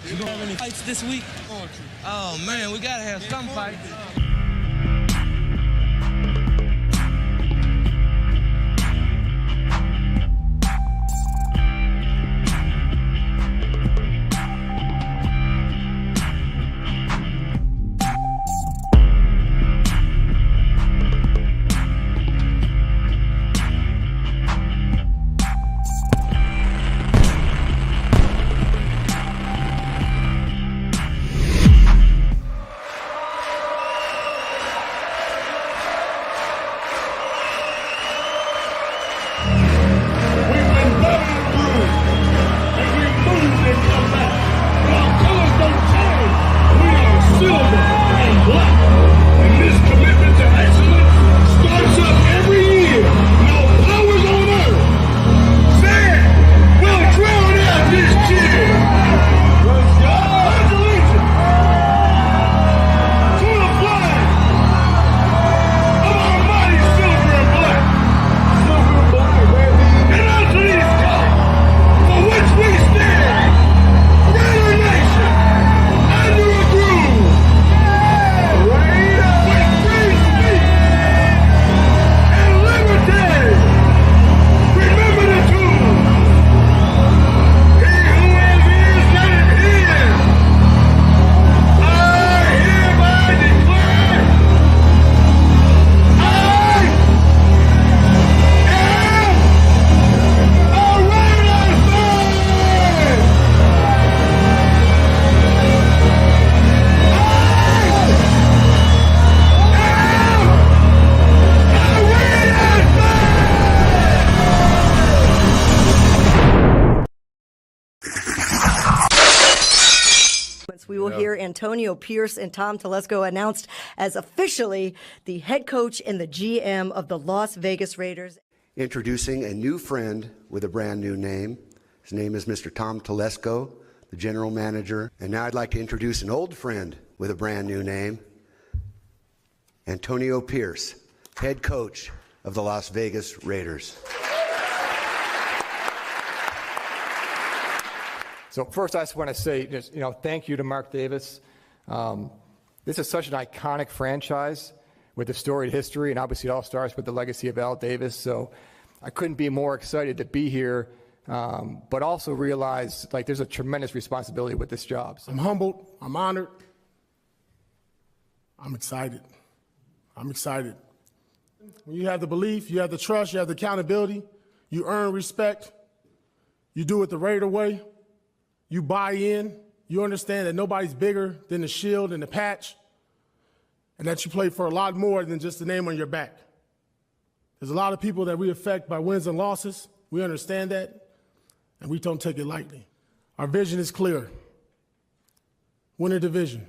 You gonna have any fights this week? Oh man, we gotta have some fights. We will hear Antonio Pierce and Tom Telesco announced as officially the head coach and the GM of the Las Vegas Raiders. Introducing a new friend with a brand new name. His name is Mr. Tom Telesco, the general manager. And now I'd like to introduce an old friend with a brand new name, Antonio Pierce, head coach of the Las Vegas Raiders. So first, I just want to say, thank you to Mark Davis. This is such an iconic franchise with a storied history, and obviously it all starts with the legacy of Al Davis. So I couldn't be more excited to be here, but also realize there's a tremendous responsibility with this job. So. I'm humbled. I'm honored. I'm excited. I'm excited. When you have the belief, you have the trust, you have the accountability, you earn respect, you do it the Raider way. You buy in, you understand that nobody's bigger than the shield and the patch, and that you play for a lot more than just the name on your back. There's a lot of people that we affect by wins and losses. We understand that, and we don't take it lightly. Our vision is clear. Win a division,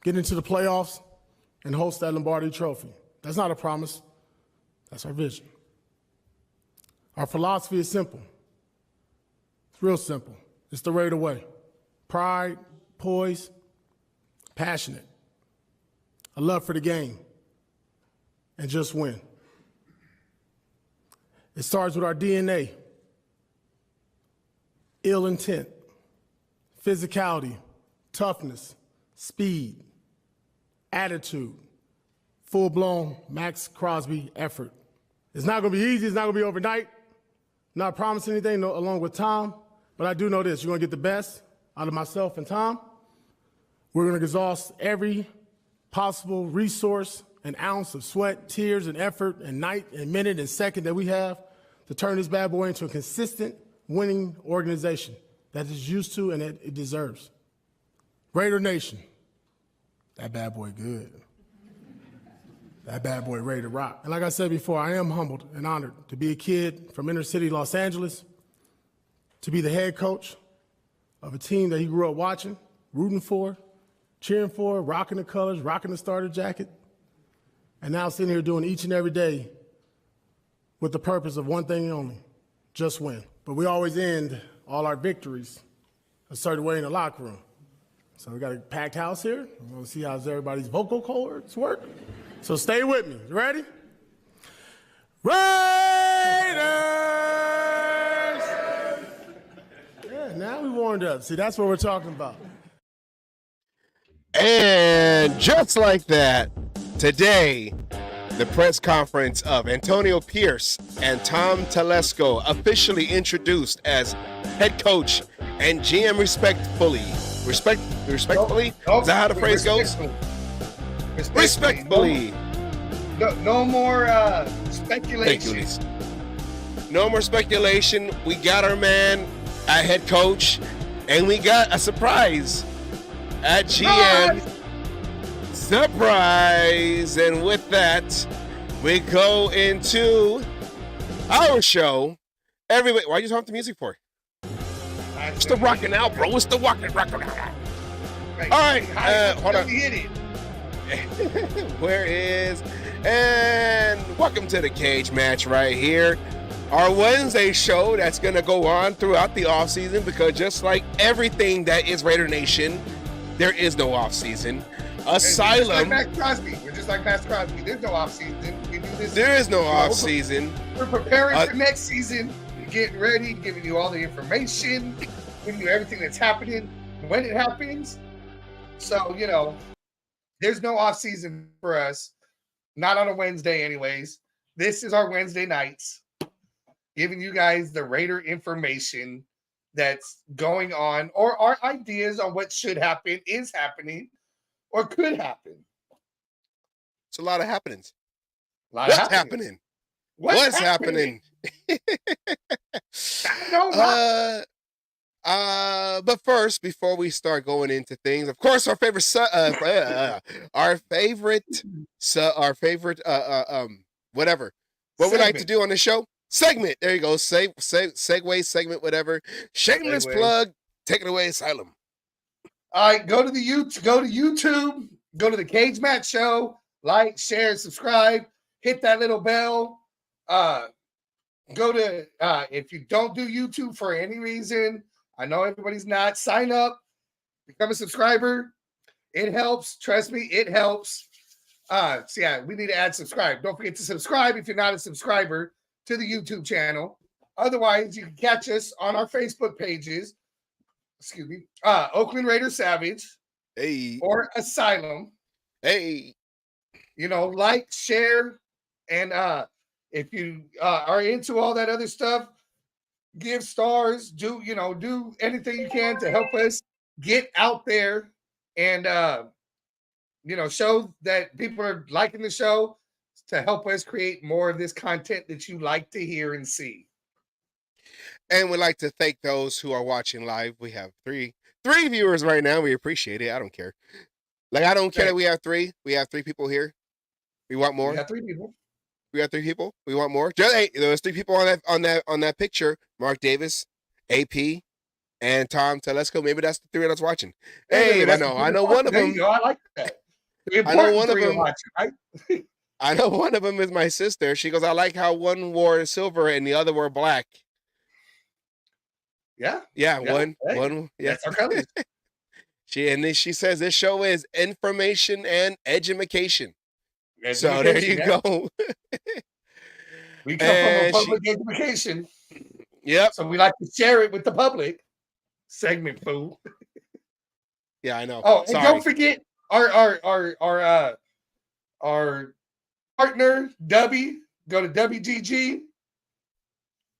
get into the playoffs, and host that Lombardi Trophy. That's not a promise. That's our vision. Our philosophy is simple. Real simple. It's the Raider way. Pride, poise, passionate, a love for the game, and just win. It starts with our DNA. Ill intent, physicality, toughness, speed, attitude, full-blown Max Crosby effort. It's not going to be easy. It's not going to be overnight. I'm not promising anything along with Tom. But I do know this, you're going to get the best out of myself and Tom. We're going to exhaust every possible resource and ounce of sweat, tears, and effort, and night, and minute, and second that we have to turn this bad boy into a consistent, winning organization that it's used to and that it deserves. Raider Nation, that bad boy good. That bad boy ready to rock. And like I said before, I am humbled and honored to be a kid from inner city Los Angeles, to be the head coach of a team that he grew up watching, rooting for, cheering for, rocking the colors, rocking the starter jacket, and now sitting here doing each and every day with the purpose of one thing only, just win. But we always end all our victories a certain way in the locker room. So we got a packed house here. We're going to see how everybody's vocal cords work. So stay with me. You ready? Raiders! Yeah. Now we warmed up. See, that's what we're talking about. And just like that, today, the press conference of Antonio Pierce and Tom Telesco officially introduced as head coach and GM respectfully. Respectfully? Is that how the phrase goes? Respectfully. No more speculation. No more speculation. We got our man at head coach, and we got a surprise at GM. Surprise! And with that, we go into our show. Everybody, why are you talking the music for? It's the rocking out, bro. It's the rocking out. All right, hold on. Where is? And welcome to the cage match right here. Our Wednesday show that's going to go on throughout the offseason, because just like everything that is Raider Nation, there is no offseason. Asylum. We're just like Max Crosby. There's no offseason. We do this. There is no offseason. We're preparing for next season, getting ready, giving you all the information, giving you everything that's happening when it happens. So, there's no offseason for us. Not on a Wednesday anyways. This is our Wednesday nights, giving you guys the Raider information that's going on, or our ideas on what should happen, is happening, or could happen. It's a lot of happenings. What's happening? What's happening? But first, before we start going into things, of course, our favorite whatever. What we like to do on the show? Segment. There you go. Segue, segment, whatever. Shameless plug. Take it away, Asylum. All right, go to YouTube, go to the Cage Match Show, like, share, subscribe, hit that little bell. Go to if you don't do YouTube for any reason, I know everybody's not, sign up, become a subscriber. It helps. Trust me, it helps. So yeah, we need to add subscribe. Don't forget to subscribe if you're not a subscriber to the YouTube channel. Otherwise, you can catch us on our Facebook pages. Excuse me. Oakland Raiders Savage. Hey. Or Asylum. Hey. Like, share, and if you are into all that other stuff, give stars, do anything you can to help us get out there and show that people are liking the show, to help us create more of this content that you like to hear and see. And we'd like to thank those who are watching live. We have three viewers right now. We appreciate it. I don't care. I don't care that we have three. We have 3 people here. We want more. We got 3 people. We got 3 people. We want more. Hey, there was 3 people on that picture. Mark Davis, AP, and Tom Telesco. Maybe that's the 3 that's watching. Hey, I know one of them. I like that. I know one of them. Watching, right? I know one of them is my sister. She goes, I like how one wore silver and the other wore black. Yeah. One. Yeah. That's our colors. She says this show is information and education. So there you go. We come from a public education. Yep. So we like to share it with the public. Segment fool. Yeah, I know. Oh, and don't forget our partner Dubby. Go to WGG.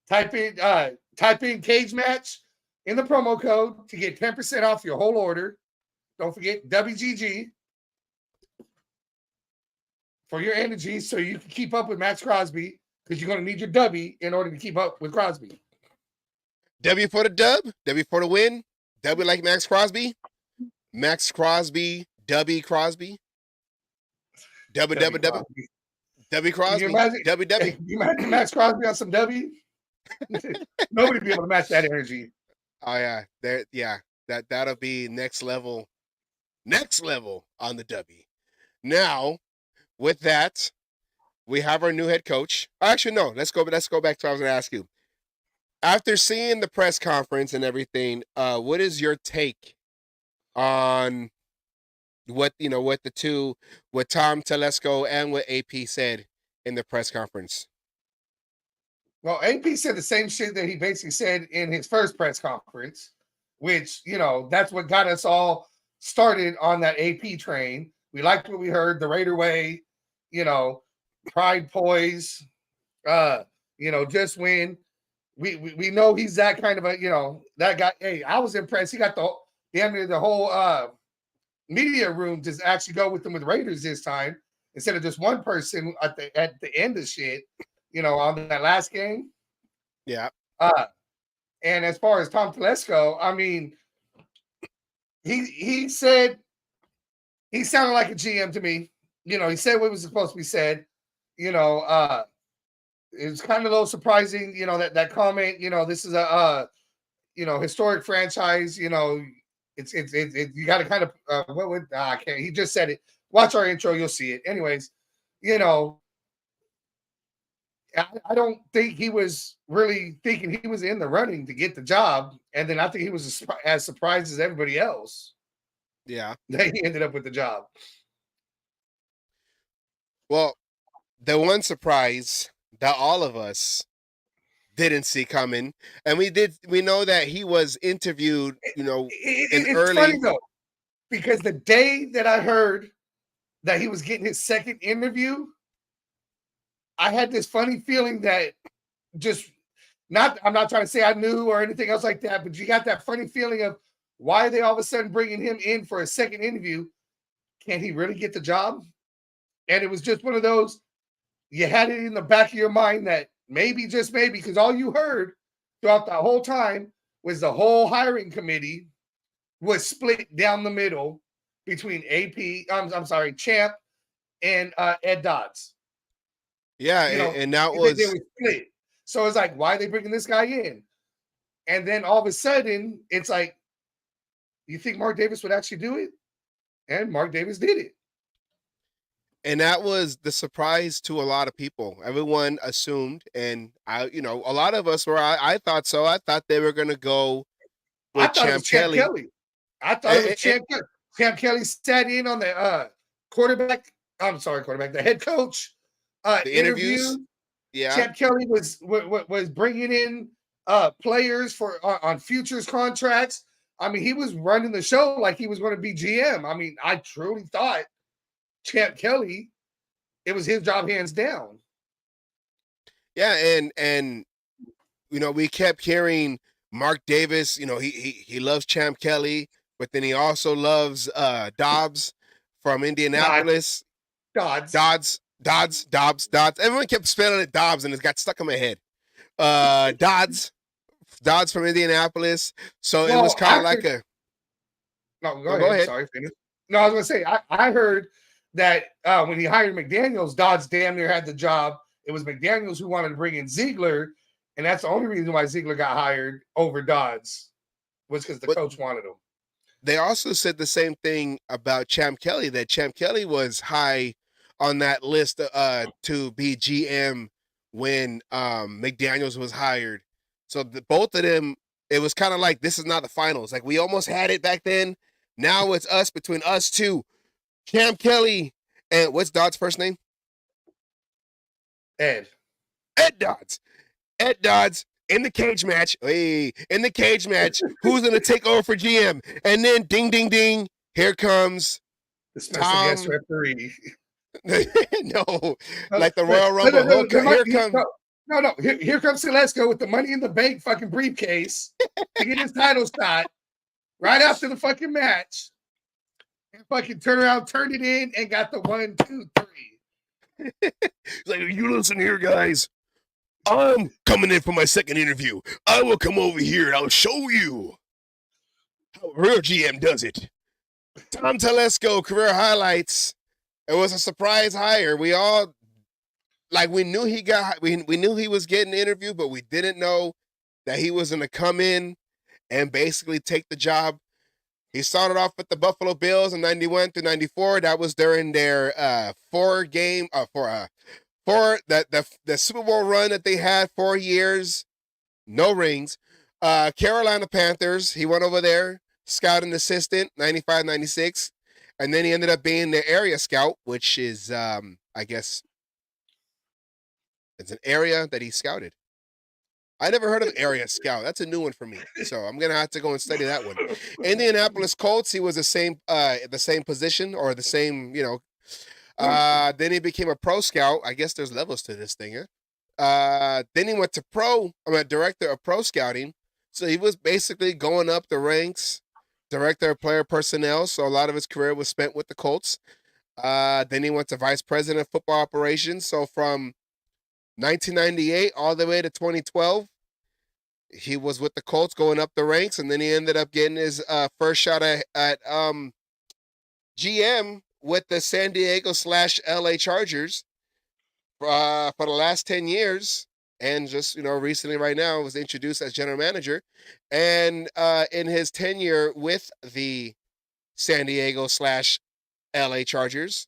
Type in Cage Match in the promo code to get 10% off your whole order. Don't forget WGG for your energy, so you can keep up with Max Crosby, because you're going to need your W in order to keep up with Crosby. W for the dub, W for the win, W like Max Crosby, Max Crosby, W Crosby, W Crosby, W. You imagine Max Crosby on some W? Nobody be able to match that energy. Oh yeah, that'll be next level on the W. Now, with that, we have our new head coach. Actually, no, let's go back to what I was going to ask you. After seeing the press conference and everything, what is your take on what Tom Telesco and what AP said in the press conference? Well, AP said the same shit that he basically said in his first press conference. which, that's what got us all started on that AP train. We liked what we heard, the Raider way, pride, poise, just win. We know he's that kind of that guy. Hey, I was impressed. He got the whole media room to actually go with him with Raiders this time instead of just one person at the end of shit, on that last game. Yeah. And as far as Tom Telesco, I mean, he said he sounded like a GM to me. He said what was supposed to be said. It was kind of a little surprising, that comment. This is a historic franchise. It's you got to kind of I can't. He just said it. Watch our intro, you'll see it. Anyways, I don't think he was really thinking he was in the running to get the job, and then I think he was as surprised as everybody else. Yeah, that he ended up with the job. Well, the one surprise that all of us didn't see coming, and we know that he was interviewed, it's early. Funny though, because the day that I heard that he was getting his second interview, I had this funny feeling that I'm not trying to say I knew or anything else like that, but you got that funny feeling of why are they all of a sudden bringing him in for a second interview? Can he really get the job? And it was just one of those, you had it in the back of your mind that maybe, just maybe, because all you heard throughout the whole time was the whole hiring committee was split down the middle between Champ and Ed Dodds. Yeah, and that was they were split. So it's like, why are they bringing this guy in? And then all of a sudden, it's like, you think Mark Davis would actually do it? And Mark Davis did it. And that was the surprise to a lot of people. Everyone assumed, and a lot of us were. I thought so. I thought they were going to go with Champ Kelly. I thought it was Champ Kelly. Champ Kelly sat in on the quarterback. The head coach. The interviews. Yeah. Champ Kelly was bringing in players for on futures contracts. I mean, he was running the show like he was going to be GM. I mean, I truly thought Champ Kelly, it was his job hands down. Yeah, and we kept hearing Mark Davis, he loves Champ Kelly, but then he also loves Dobbs from Indianapolis. Dobbs. Everyone kept spelling it Dobbs, and it got stuck in my head. Dodds from Indianapolis. So it was kind of like a. No, go ahead. Sorry, finish. No, I was going to say, I heard that when he hired McDaniels, Dodds damn near had the job. It was McDaniels who wanted to bring in Ziegler, and that's the only reason why Ziegler got hired over Dodds, was because the coach wanted him. They also said the same thing about Champ Kelly, that Champ Kelly was high on that list to be GM when McDaniels was hired. So both of them, it was kind of like, this is not the finals. Like, we almost had it back then. Now it's us, between us two. Champ Kelly and what's Dodd's first name? Ed Dodds. Ed Dodds in the cage match. Hey, in the cage match, who's going to take over for GM? And then ding, ding, ding. Here comes the special guest referee. No, like the Royal Rumble. Here comes Telesco with the Money in the Bank fucking briefcase to get his title shot right after the fucking match. And fucking turned it in, and got the 1, 2, 3. It's like, you listen here, guys. I'm coming in for my second interview. I will come over here and I'll show you how a real GM does it. Tom Telesco, career highlights. It was a surprise hire. We all, we knew we knew he was getting the interview, but we didn't know that he was going to come in and basically take the job. He started off with the Buffalo Bills in 91 through 94. That was during their the Super Bowl run that they had, 4 years, no rings. Carolina Panthers, he went over there, scouting assistant, 95, 96. And then he ended up being the area scout, which is, I guess, it's an area that he scouted. I never heard of area scout. That's a new one for me. So I'm gonna have to go and study that one. Indianapolis Colts. He was the same position or the same, then he became a pro scout. I guess there's levels to this thing, huh? Then he went to director of pro scouting. So he was basically going up the ranks, director of player personnel. So a lot of his career was spent with the Colts. Then he went to vice president of football operations. So from 1998 all the way to 2012, he was with the Colts going up the ranks, and then he ended up getting his first shot at GM with the San Diego / LA Chargers for the last 10 years. And just, recently right now was introduced as general manager. And in his tenure with the San Diego / LA Chargers,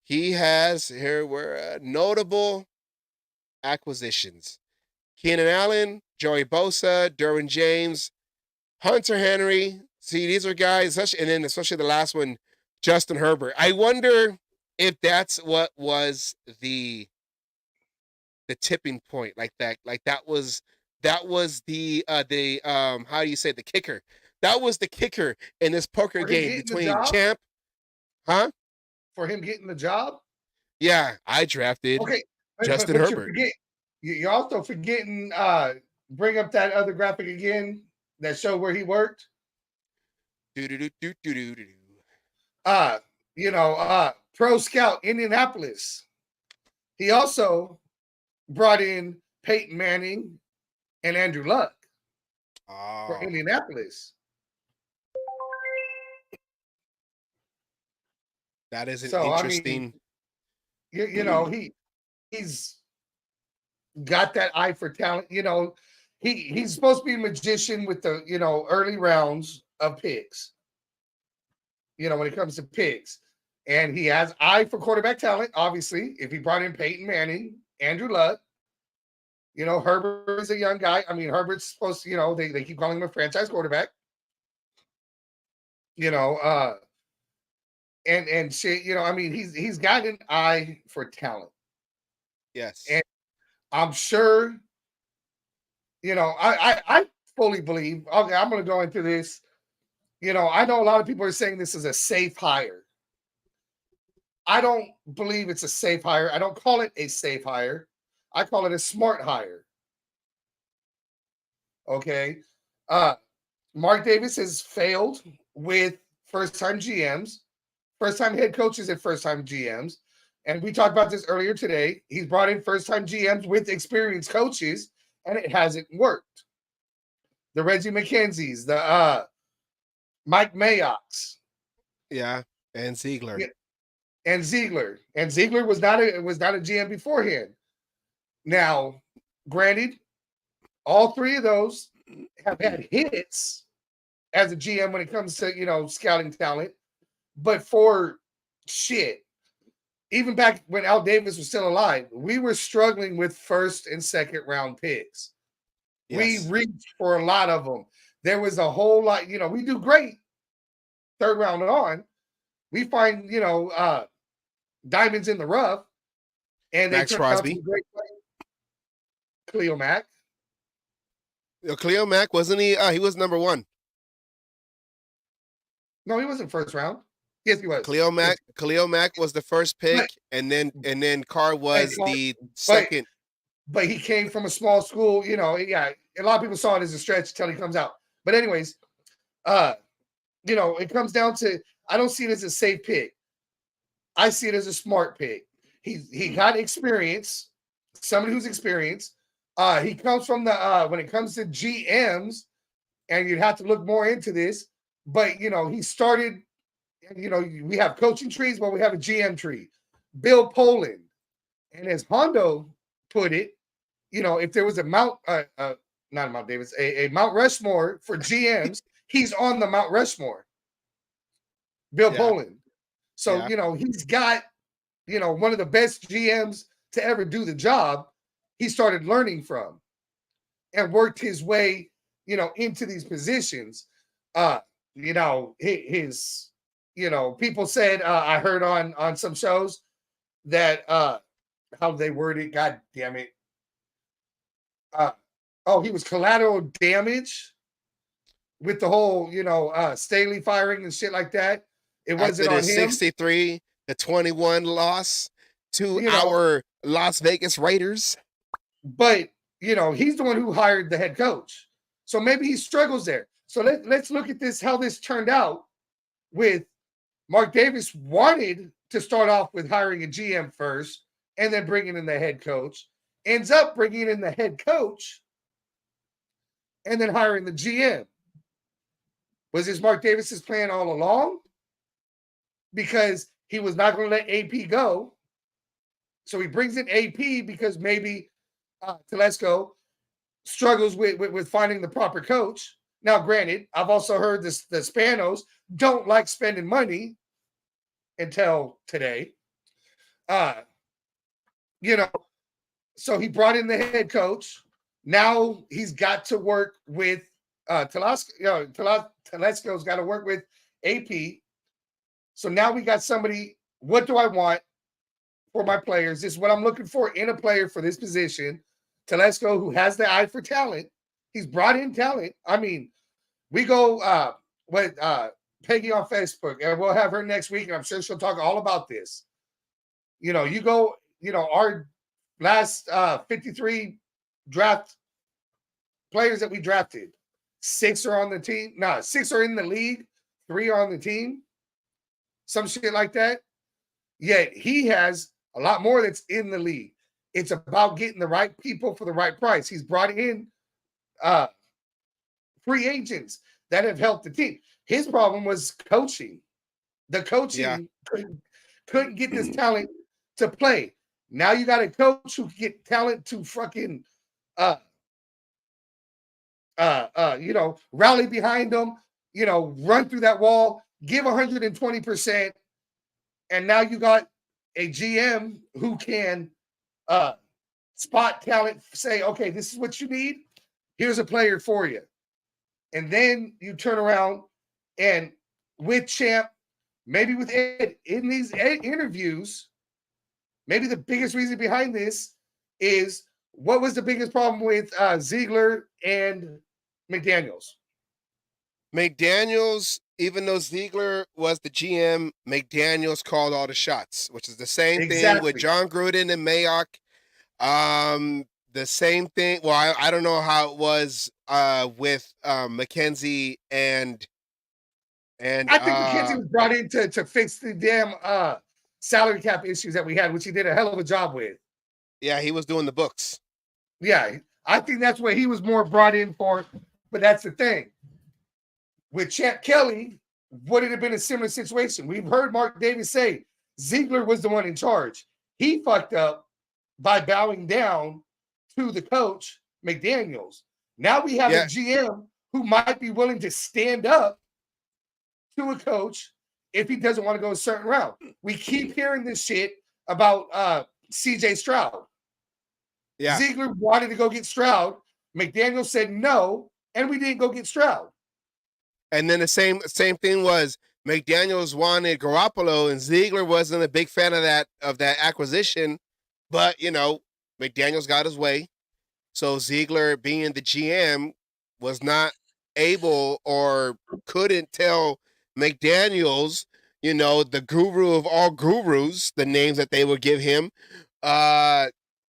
he has, here were notable acquisitions: Keenan Allen, Joey Bosa, Derwin James, Hunter Henry. See, these are guys, especially the last one, Justin Herbert. I wonder if that's what was the tipping point, like that was the how do you say, the kicker? That was the kicker in this poker game between champ, huh? For him getting the job? Yeah, I drafted Justin Herbert. You're also forgetting, bring up that other graphic again that showed where he worked. Pro Scout Indianapolis. He also brought in Peyton Manning and Andrew Luck for Indianapolis. That is an interesting. He's got that eye for talent. He's supposed to be a magician with the early rounds of picks. When it comes to picks, and he has eye for quarterback talent. Obviously, if he brought in Peyton Manning, Andrew Luck, Herbert is a young guy. I mean, Herbert's supposed to, they keep calling him a franchise quarterback. And shit, he's got an eye for talent. Yes. And I'm sure, I fully believe, okay, I'm going to go into this. I know a lot of people are saying this is a safe hire. I don't believe it's a safe hire. I don't call it a safe hire. I call it a smart hire. Okay. Mark Davis has failed with first-time GMs, first-time head coaches and first-time GMs. And we talked about this earlier today. He's brought in first-time GMs with experienced coaches, and it hasn't worked. The Reggie McKenzie's, the Mike Mayock's. Yeah, and Ziegler. Yeah. And Ziegler was not a GM beforehand. Now, granted, all three of those have had hits as a GM when it comes to scouting talent, but for shit, even back when Al Davis was still alive, we were struggling with first and second round picks. Yes. We reached for a lot of them. There was a whole lot. We do great third round on. We find diamonds in the rough, and they Max Crosby, great play. Khalil Mack. Khalil Mack, wasn't he? He was number one. No, he wasn't first round. Yes, he was. Khalil Mack was the first pick, and then Carr was the second. But he came from a small school. Yeah, a lot of people saw it as a stretch until he comes out. But anyways, it comes down to, I don't see it as a safe pick. I see it as a smart pick. He got experience, somebody who's experienced. He comes from the when it comes to GMs, and you'd have to look more into this, but he started, we have coaching trees, but we have a GM tree. Bill Poland, and as Hondo put it, if there was a not Mount Davis, a Mount Rushmore for GMs, he's on the Mount Rushmore. Bill Poland. So, he's got, one of the best GMs to ever do the job. He started learning from and worked his way, into these positions. His people said, I heard on some shows that how they worded, God damn it. Oh, he was collateral damage with the whole, Staley firing and shit like that. It wasn't After on the him. 63-21 loss to You know, our Las Vegas Raiders. But, he's the one who hired the head coach. So maybe he struggles there. So let's look at this, how this turned out with Mark Davis wanted to start off with hiring a GM first and then bringing in the head coach. Ends up bringing in the head coach and then hiring the GM. Was this Mark Davis's plan all along? Because he was not going to let AP go. So he brings in AP because maybe Telesco struggles with finding the proper coach. Now, granted, I've also heard the Spanos don't like spending money until today. So he brought in the head coach. Now he's got to work with Telesco. Telesco's got to work with AP. So now we got somebody. What do I want for my players? This is what I'm looking for in a player for this position. Telesco, who has the eye for talent. He's brought in talent. I mean, we go with Peggy on Facebook, and we'll have her next week, and I'm sure she'll talk all about this. You go, our last 53 draft players that we drafted, 6 are on the team. No, 6 are in the league, 3 are on the team. Some shit like that. Yet he has a lot more that's in the league. It's about getting the right people for the right price. He's brought in free agents that have helped the team. His problem was coaching. The coaching couldn't get this talent to play. Now you got a coach who can get talent to fucking rally behind them, run through that wall, give 120%. And now you got a GM who can spot talent, say, okay, this is what you need. Here's a player for you. And then you turn around and with Champ, maybe with Ed, in these interviews, maybe the biggest reason behind this is what was the biggest problem with Ziegler and McDaniels? McDaniels, even though Ziegler was the GM, McDaniels called all the shots, which is the same thing with John Gruden and Mayock. The same thing. Well, I don't know how it was with McKenzie and I think McKenzie was brought in to fix the damn salary cap issues that we had, which he did a hell of a job with. Yeah, he was doing the books. Yeah, I think that's what he was more brought in for. But that's the thing. With Champ Kelly, would it have been a similar situation? We've heard Mark Davis say Ziegler was the one in charge. He fucked up by bowing down to the coach, McDaniels. Now we have a GM who might be willing to stand up to a coach if he doesn't want to go a certain route. We keep hearing this shit about CJ Stroud. Yeah. Ziegler wanted to go get Stroud. McDaniels said no, and we didn't go get Stroud. And then the same thing was McDaniels wanted Garoppolo, and Ziegler wasn't a big fan of that acquisition. But McDaniels got his way. So Ziegler, being the GM, was not able or couldn't tell McDaniels, the guru of all gurus, the names that they would give him.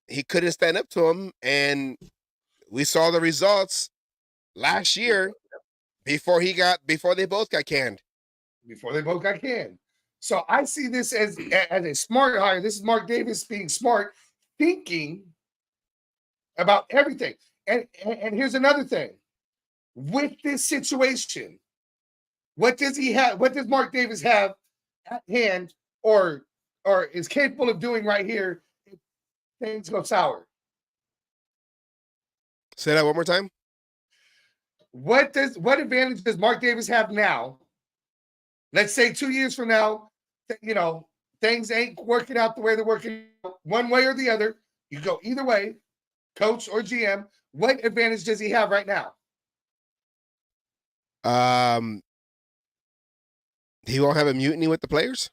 He couldn't stand up to him, and we saw the results last year before they both got canned. So I see this as a smart hire. This is Mark Davis being smart, thinking about everything. And here's another thing. With this situation, what does he have? What does Mark Davis have at hand or is capable of doing right here if things go sour? Say that one more time. What advantage does Mark Davis have now? Let's say 2 years from now, things ain't working out the way they're working out, one way or the other. You go either way, coach or GM. What advantage does he have right now? He won't have a mutiny with the players?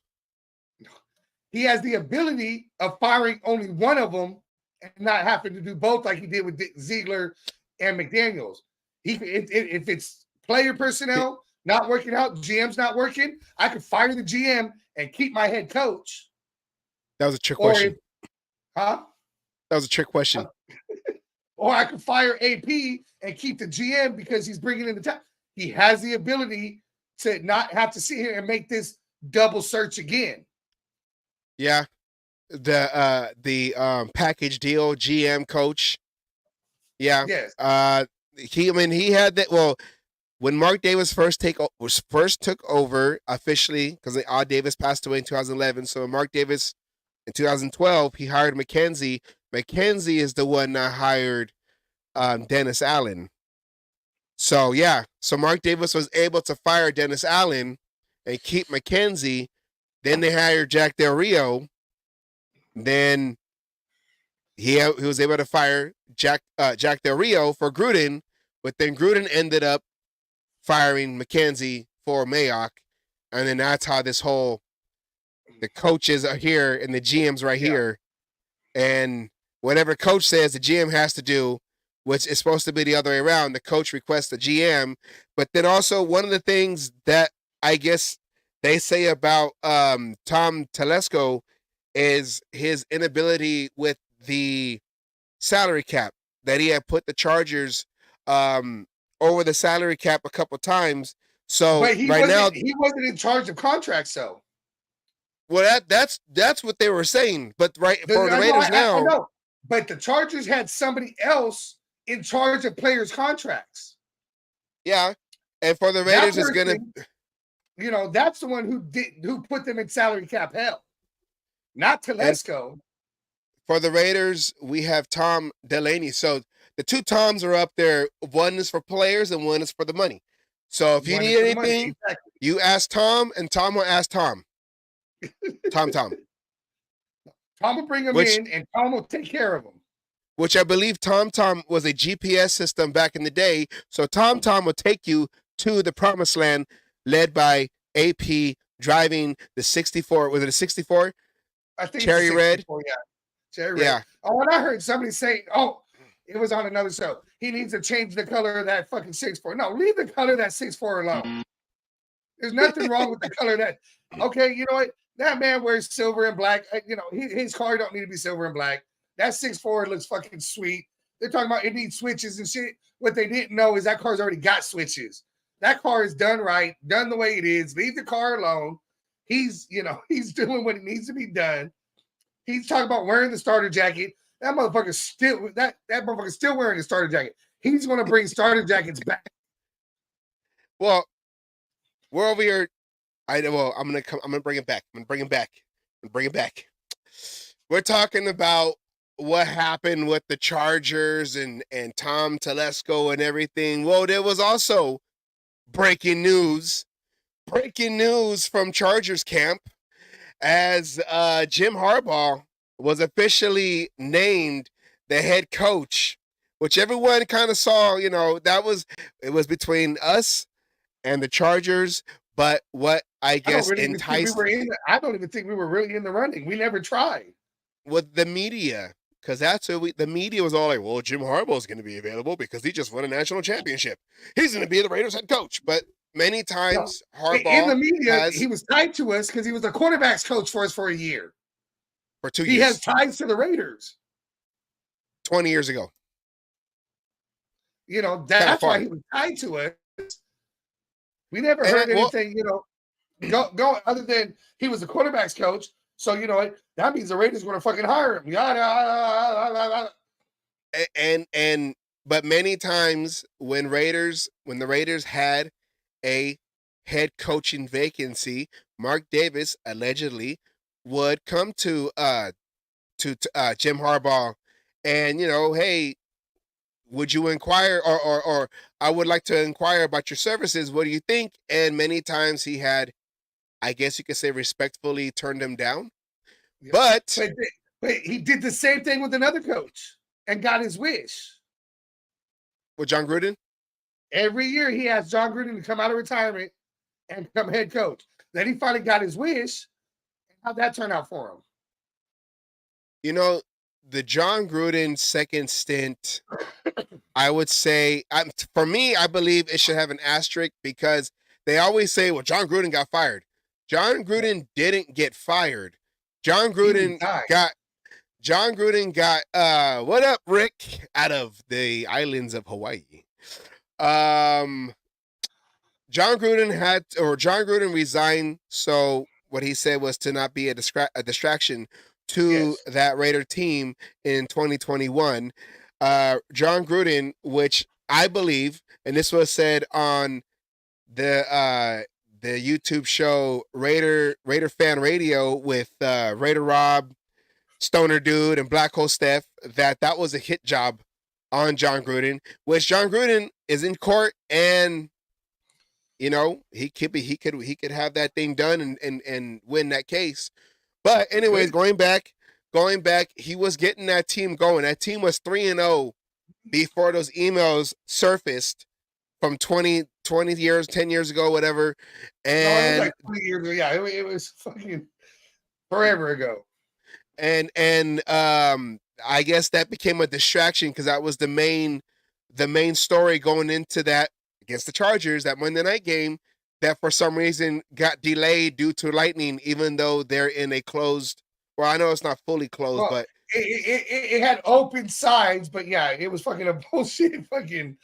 He has the ability of firing only one of them and not having to do both like he did with Ziegler and McDaniels. If it's player personnel not working out, GM's not working, I could fire the GM and keep my head coach. That was a trick question. Huh? That was a trick question. Or I could fire AP and keep the GM because he's bringing in the top. He has the ability to not have to sit here and make this double search again. Yeah. The package deal, GM coach. Yeah. Yes. He had that. Well, when Mark Davis first took over officially, because Odd Davis passed away in 2011. So Mark Davis in 2012, he hired McKenzie. McKenzie is the one that hired Dennis Allen. So yeah, so Mark Davis was able to fire Dennis Allen and keep McKenzie. Then they hired Jack Del Rio. Then he was able to fire Jack Del Rio for Gruden, but then Gruden ended up firing McKenzie for Mayock, and then that's how the coaches are here and the GM's right here, and whatever coach says the GM has to do, which is supposed to be the other way around. The coach requests the GM, but then also one of the things that I guess they say about Tom Telesco is his inability with the salary cap, that he had put the Chargers over the salary cap a couple times. So but he wasn't in charge of contracts, though. Well, that's what they were saying. But for the Raiders now, I know. But the Chargers had somebody else in charge of players' contracts. Yeah, and for the Raiders, it's gonna. That's the one who put them in salary cap hell, not Telesco. For the Raiders, we have Tom Delaney. So the two Toms are up there. One is for players and one is for the money. So if you need anything, you ask Tom, and Tom will ask Tom. Tom. Tom will bring them in, and Tom will take care of them. Which I believe Tom was a GPS system back in the day. So Tom will take you to the promised land, led by AP driving the 64. Was it a 64? I think Cherry red. Yeah. Cherry red. Oh, and I heard somebody say, it was on another show. He needs to change the color of that fucking 6'4". No, leave the color of that 6'4" alone. There's nothing wrong with the color of that. Okay, you know what? That man wears silver and black. His car don't need to be silver and black. That 6'4" looks fucking sweet. They're talking about it needs switches and shit. What they didn't know is that car's already got switches. That car is done right, done the way it is. Leave the car alone. He's doing what it needs to be done. He's talking about wearing the starter jacket. That motherfucker's still wearing the starter jacket. He's going to bring starter jackets back. Well, we're over here. I'm gonna bring it back. We're talking about what happened with the Chargers and Tom Telesco and everything. Well, there was also breaking news from Chargers camp as Jim Harbaugh was officially named the head coach, which everyone kind of saw, it was between us and the Chargers. But what I guess enticed... I don't even think we were really in the running. We never tried. With the media, because that's what the media was all like, well, Jim Harbaugh is going to be available because he just won a national championship. He's going to be the Raiders head coach. But many times Harbaugh in the media, he was tied to us because he was the quarterback's coach for us for a year. For 2 years. He has ties to the Raiders. 20 years ago. That's why he was tied to us. We never heard anything, go other than he was the quarterback's coach. So, that means the Raiders are going to fucking hire him. But many times when the Raiders had a head coaching vacancy, Mark Davis allegedly would come to Jim Harbaugh and, hey, would you inquire or I would like to inquire about your services. What do you think? And many times he had, I guess you could say, respectfully turned him down. Yeah. But he did the same thing with another coach and got his wish. With John Gruden? Every year he asked John Gruden to come out of retirement and become head coach. Then he finally got his wish. How'd that turn out for him? the John Gruden second stint, I would say, for me, I believe it should have an asterisk because they always say, well, John Gruden got fired. John Gruden didn't get fired. John Gruden got what up, Rick, out of the islands of Hawaii. John Gruden resigned, so what he said was to not be a distraction to that Raider team in 2021. John Gruden, which I believe, and this was said on the YouTube show Raider Fan Radio with Raider Rob, Stoner Dude, and Black Hole Steph, that was a hit job on John Gruden, which John Gruden is in court, and you know he could have that thing done and win that case. But anyways, going back, he was getting that team going. That team was 3-0 before those emails surfaced from 10 years ago, whatever. And no, it was like 20 years ago. Yeah, it was fucking forever ago. And I guess that became a distraction because that was the main story going into that against the Chargers, that Monday night game, that for some reason got delayed due to lightning, even though they're in a closed. Well, I know it's not fully closed, but it had open signs. But yeah, it was fucking a bullshit fucking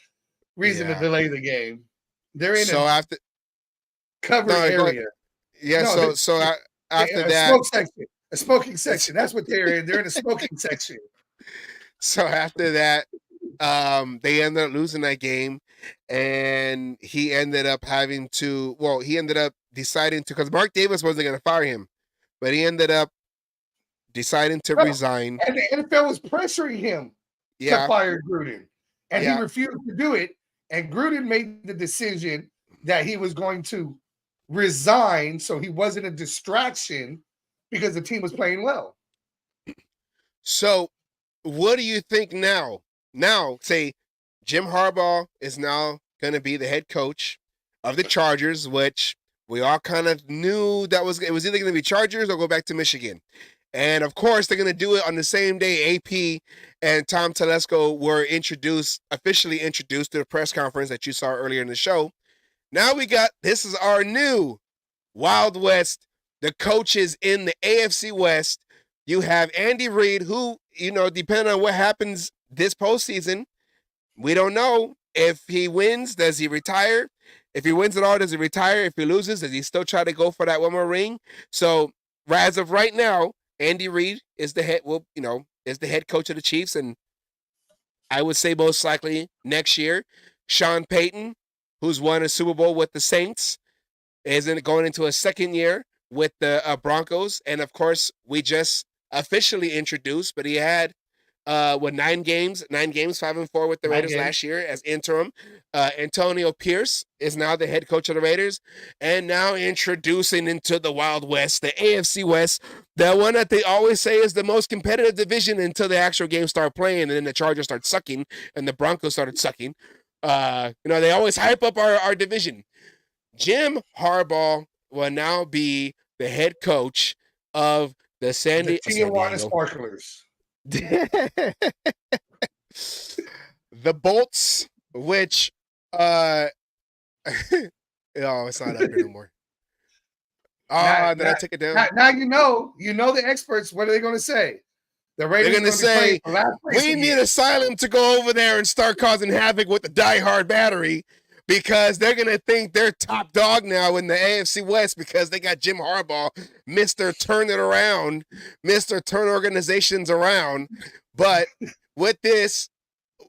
reason to delay the game. They're in after covered area. Yeah, no, after that, smoke section, a smoking section. That's what they're in. They're in a smoking section. So after that, they ended up losing that game, and he ended up deciding to, because Mark Davis wasn't going to fire him, but he ended up deciding to resign. And the NFL was pressuring him to fire Gruden, and he refused to do it. And Gruden made the decision that he was going to resign so he wasn't a distraction because the team was playing well. So what do you think now? Now, say Jim Harbaugh is now going to be the head coach of the Chargers, which we all kind of knew it was either going to be Chargers or go back to Michigan. And of course, they're going to do it on the same day AP and Tom Telesco were officially introduced to the press conference that you saw earlier in the show. Now this is our new Wild West, the coaches in the AFC West. You have Andy Reid, who, depending on what happens this postseason, we don't know. If he wins, does he retire? If he wins it all, does he retire? If he loses, does he still try to go for that one more ring? So, as of right now, Andy Reid is the head coach of the Chiefs, and I would say most likely next year. Sean Payton, who's won a Super Bowl with the Saints, is going into a second year with the Broncos, and of course, we just officially introduced, but he had 9 games, 5-4 with the Raiders last year as interim. Antonio Pierce is now the head coach of the Raiders, and now introducing into the Wild West, the AFC West, the one that they always say is the most competitive division until the actual games start playing, and then the Chargers start sucking, and the Broncos started sucking. They always hype up our division. Jim Harbaugh will now be the head coach of the Tijuana Sparklers. The Bolts, which it's not up here anymore. I took it down. Now you know the experts. What are they going to say? The Raiders are going to say we need Asylum to go over there and start causing havoc with the Die Hard battery, because they're going to think they're top dog now in the AFC West because they got Jim Harbaugh, Mr. Turn It Around, Mr. Turn Organizations Around. But with this,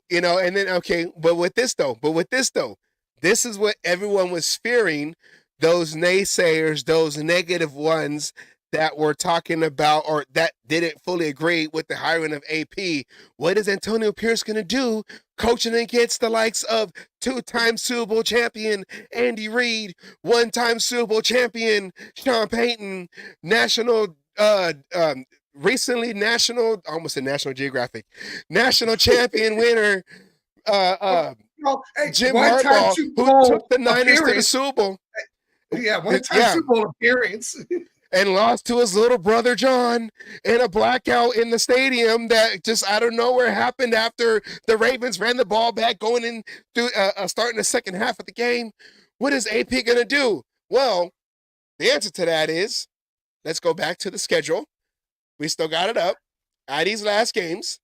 but with this though, this is what everyone was fearing, those naysayers, those negative ones that were talking about or that didn't fully agree with the hiring of AP. What is Antonio Pierce going to do coaching against the likes of 2-time Super Bowl champion Andy Reid, 1-time Super Bowl champion Sean Payton, recently national, almost a National Geographic, national champion winner Jim Harbaugh, who took the Niners to the Super Bowl. Yeah, one-time Super Bowl appearance. and lost to his little brother John in a blackout in the stadium that just out of nowhere happened after the Ravens ran the ball back going into starting the second half of the game. What is AP going to do? Well, the answer to that is, let's go back to the schedule. We still got it up. At these last games,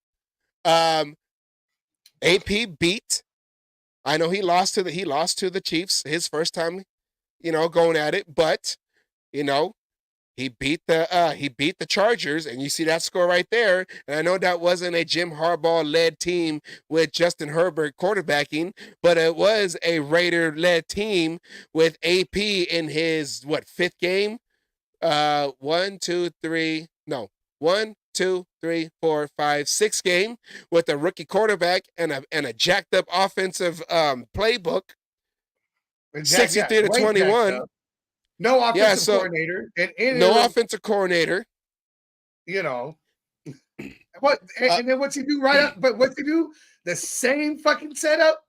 AP beat. I know he lost to the Chiefs his first time, going at it, but he beat the Chargers, and you see that score right there. And I know that wasn't a Jim Harbaugh-led team with Justin Herbert quarterbacking, but it was a Raider-led team with AP in his fifth game. 1, 2, 3, 6 game with a rookie quarterback and a jacked up offensive playbook. 63-21. No offensive coordinator. No offensive coordinator. What? And then what's he do right up? But what's he do? The same fucking setup.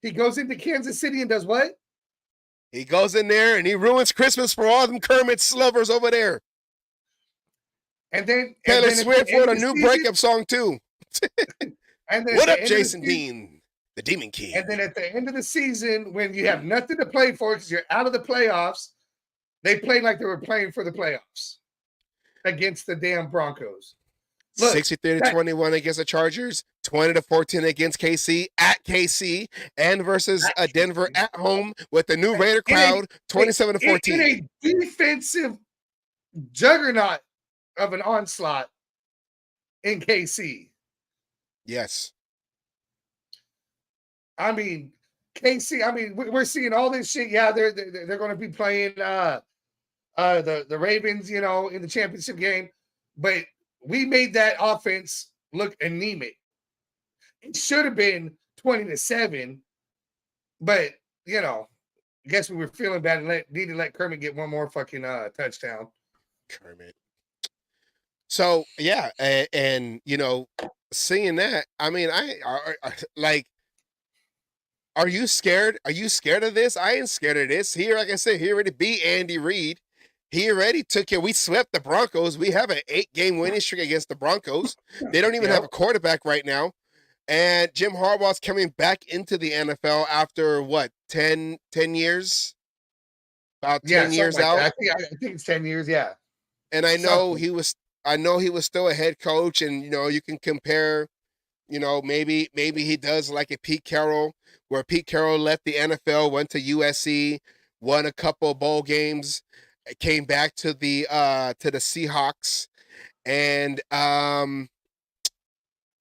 He goes into Kansas City and does what? He goes in there and he ruins Christmas for all them Kermit lovers over there. And then Taylor Swift wrote a new breakup song too. What up, Jason Dean, the Demon King? And then at the end of the season, when you have nothing to play for because you're out of the playoffs, they played like they were playing for the playoffs against the damn Broncos. 63-21 against the Chargers, 20-14 against KC at KC, and versus Denver at home with the new Raider crowd, 27-14. In a defensive juggernaut of an onslaught in KC. Yes. I mean, KC. We're seeing all this shit. Yeah, they're going to be playing the Ravens, in the championship game, but we made that offense look anemic. It should have been 20-7, but I guess we were feeling bad and needed to let Kermit get one more fucking touchdown. Kermit. So yeah, and seeing that, are you scared? Are you scared of this? I ain't scared of this. Here, like I said, he already beat Andy Reid. He already took care. We swept the Broncos. We have an 8-game winning streak against the Broncos. They don't even have a quarterback right now. And Jim Harbaugh's coming back into the NFL after 10 years? About 10 years out. I think it's 10 years, yeah. And I know he was still a head coach, and you can compare, maybe he does like a Pete Carroll, where Pete Carroll left the NFL, went to USC, won a couple of bowl games, came back to the Seahawks, and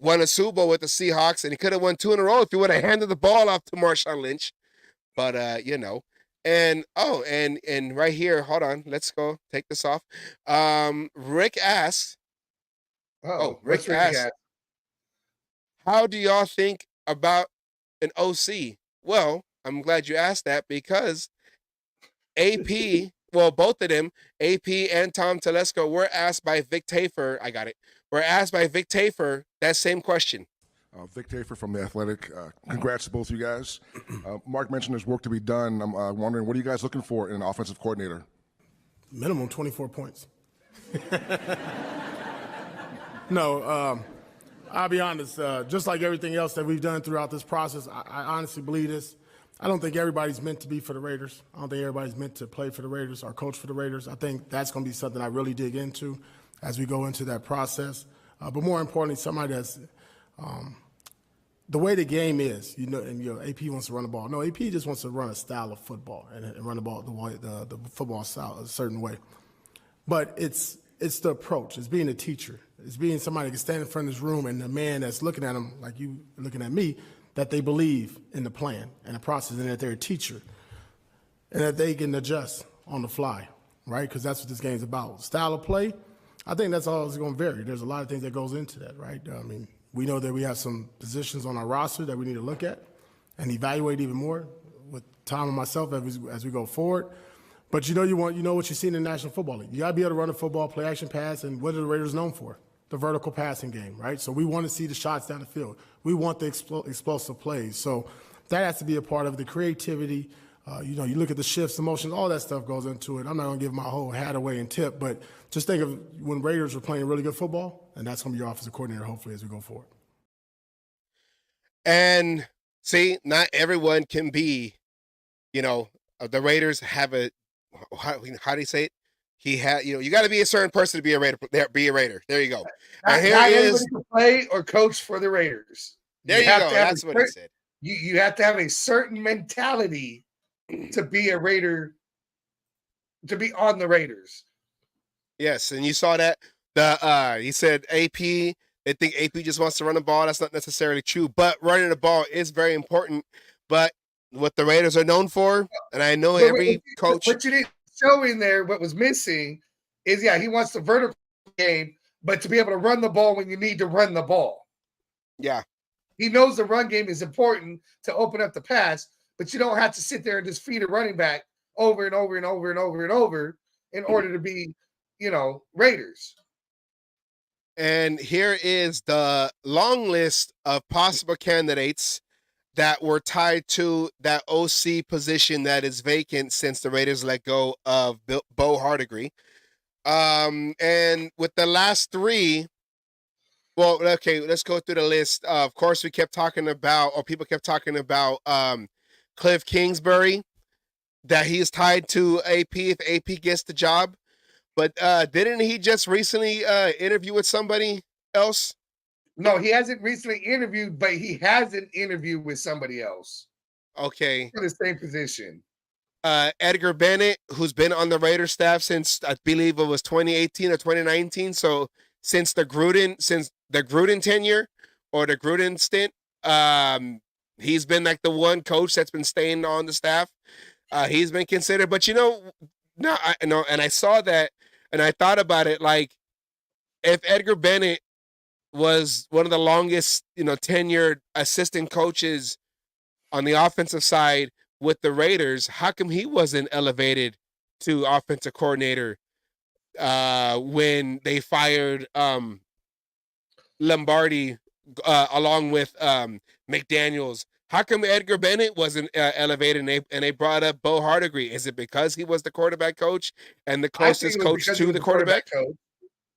won a Super Bowl with the Seahawks, and he could have won 2 in a row if he would have handed the ball off to Marshawn Lynch. But and right here, hold on, let's go take this off. Rick asks, Rick asks, how do y'all think about an OC? Well, I'm glad you asked that, because AP, both of them, AP and Tom Telesco, were asked by Vic Tafur. Were asked by Vic Tafur that same question. Vic Tafur from The Athletic. Congrats to both of you guys. Mark mentioned there's work to be done. I'm wondering, what are you guys looking for in an offensive coordinator? Minimum 24 points. No, I'll be honest. Just like everything else that we've done throughout this process, I honestly believe this. I don't think everybody's meant to be for the Raiders. I don't think everybody's meant to play for the Raiders or coach for the Raiders. I think that's going to be something I really dig into as we go into that process. But more importantly, somebody that's the way the game is, and AP wants to run the ball. No, AP just wants to run a style of football and run the ball the football style a certain way. But it's the approach. It's being a teacher. It's being somebody that can stand in front of this room and the man that's looking at them like you looking at me, that they believe in the plan and the process, and that they're a teacher, and that they can adjust on the fly, right? Because that's what this game's about. Style of play, I think that's always going to vary. There's a lot of things that goes into that, right? We know that we have some positions on our roster that we need to look at and evaluate even more with Tom and myself as we go forward. But you know what you see in the National Football League. You got to be able to run a football, play action pass, and what are the Raiders known for? The vertical passing game, right? So we want to see the shots down the field. We want the explosive plays. So that has to be a part of the creativity, You look at the shifts, the motions, all that stuff goes into it. I'm not going to give my whole hat away and tip, but just think of when Raiders were playing really good football, and that's going to be your offensive coordinator, hopefully, as we go forward. And see, not everyone can be, the Raiders have how do you say it? You got to be a certain person to be a Raider. Be a Raider. There you go. Not everybody can play or coach for the Raiders. There you go. That's what he said. You have to have a certain mentality to be a Raider, to be on the Raiders. Yes, and you saw that. He said AP. They think AP just wants to run the ball. That's not necessarily true, but running the ball is very important. But what the Raiders are known for, and I know every coach. What you didn't show in there, what was missing, is he wants the vertical game, but to be able to run the ball when you need to run the ball. Yeah. He knows the run game is important to open up the pass, but you don't have to sit there and just feed a running back over and over and over and over and over in order to be, Raiders. And here is the long list of possible candidates that were tied to that OC position that is vacant since the Raiders let go of Bo Hardigree. And with the last three, well, okay, let's go through the list. Of course, people kept talking about Cliff Kingsbury, that he's tied to AP if AP gets the job. But didn't he just recently interview with somebody else? No, he hasn't recently interviewed, but he has an interview with somebody else. Okay. For the same position. Edgar Bennett, who's been on the Raiders staff since I believe it was 2018 or 2019. So since the Gruden tenure or the Gruden stint, he's been like the one coach that's been staying on the staff. He's been considered, but and I saw that and I thought about it, like if Edgar Bennett was one of the longest, tenured assistant coaches on the offensive side with the Raiders, how come he wasn't elevated to offensive coordinator when they fired Lombardi along with McDaniels? How come Edgar Bennett wasn't elevated and they brought up Bo Hardigree? Is it because he was the quarterback coach and the closest coach to the quarterback coach?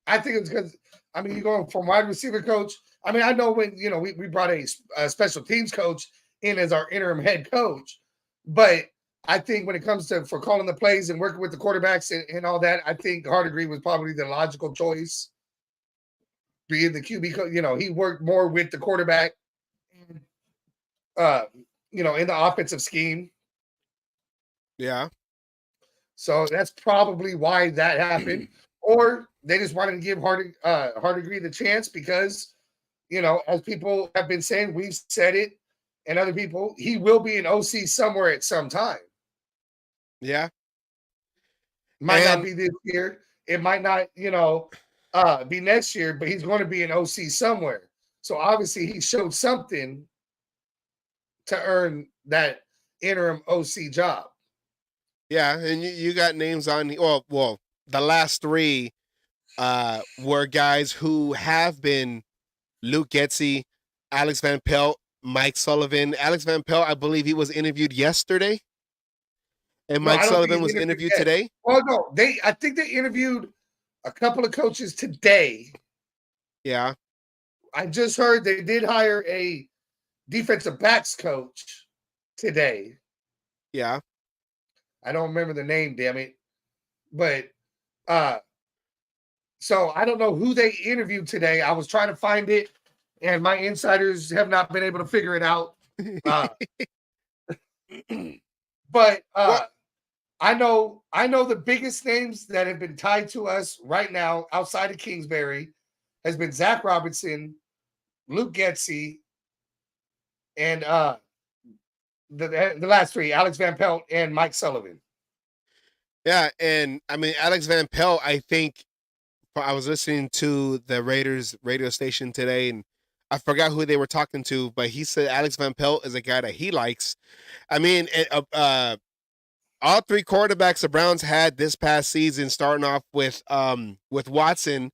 I think it's because, you're going from wide receiver coach. I know when, we brought a special teams coach in as our interim head coach, but I think when it comes to for calling the plays and working with the quarterbacks and all that, I think Hardigree was probably the logical choice. Being the QB coach, he worked more with the quarterback, in the offensive scheme. Yeah. So that's probably why that happened. Or they just wanted to give Hardigree the chance because, as people have been saying, we've said it, and other people, he will be an OC somewhere at some time. Yeah. Might not be this year. It might not, be next year, but he's going to be an OC somewhere. So obviously he showed something to earn that interim OC job. Yeah, and you got names on well, the last three were guys who have been Luke Getsy, Alex Van Pelt, Mike Sullivan. Alex Van Pelt, I believe he was interviewed yesterday. And Mike Sullivan was interviewed today. Oh no, I think they interviewed a couple of coaches today. Yeah. I just heard they did hire a defensive backs coach today. Yeah. I don't remember the name, damn it. But so I don't know who they interviewed today. I was trying to find it, and my insiders have not been able to figure it out. But I know the biggest names that have been tied to us right now outside of Kingsbury has been Zach Robinson, Luke Getsy, and the last three, Alex Van Pelt and Mike Sullivan. Yeah, and Alex Van Pelt, I think I was listening to the Raiders radio station today, and I forgot who they were talking to, but he said Alex Van Pelt is a guy that he likes. All three quarterbacks the Browns had this past season, starting off with Watson.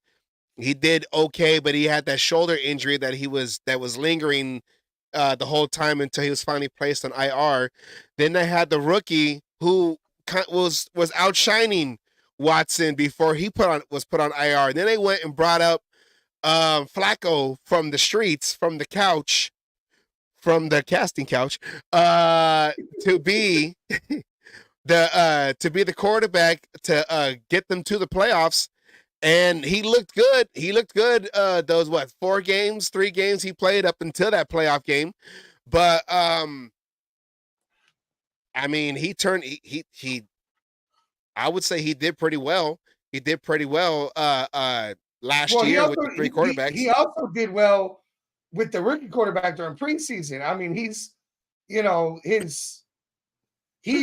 He did okay, but he had that shoulder injury that was lingering the whole time until he was finally placed on IR. Then they had the rookie who was outshining Watson before he was put on IR. Then they went and brought up Flacco from the streets, from the couch, from the casting couch, to be the quarterback to get them to the playoffs. And he looked good. He looked good. Those 3 games he played up until that playoff game. But I mean, he I would say he did pretty well. He did pretty well last year with the 3 quarterbacks. He also did well with the rookie quarterback during preseason. I mean, he's, he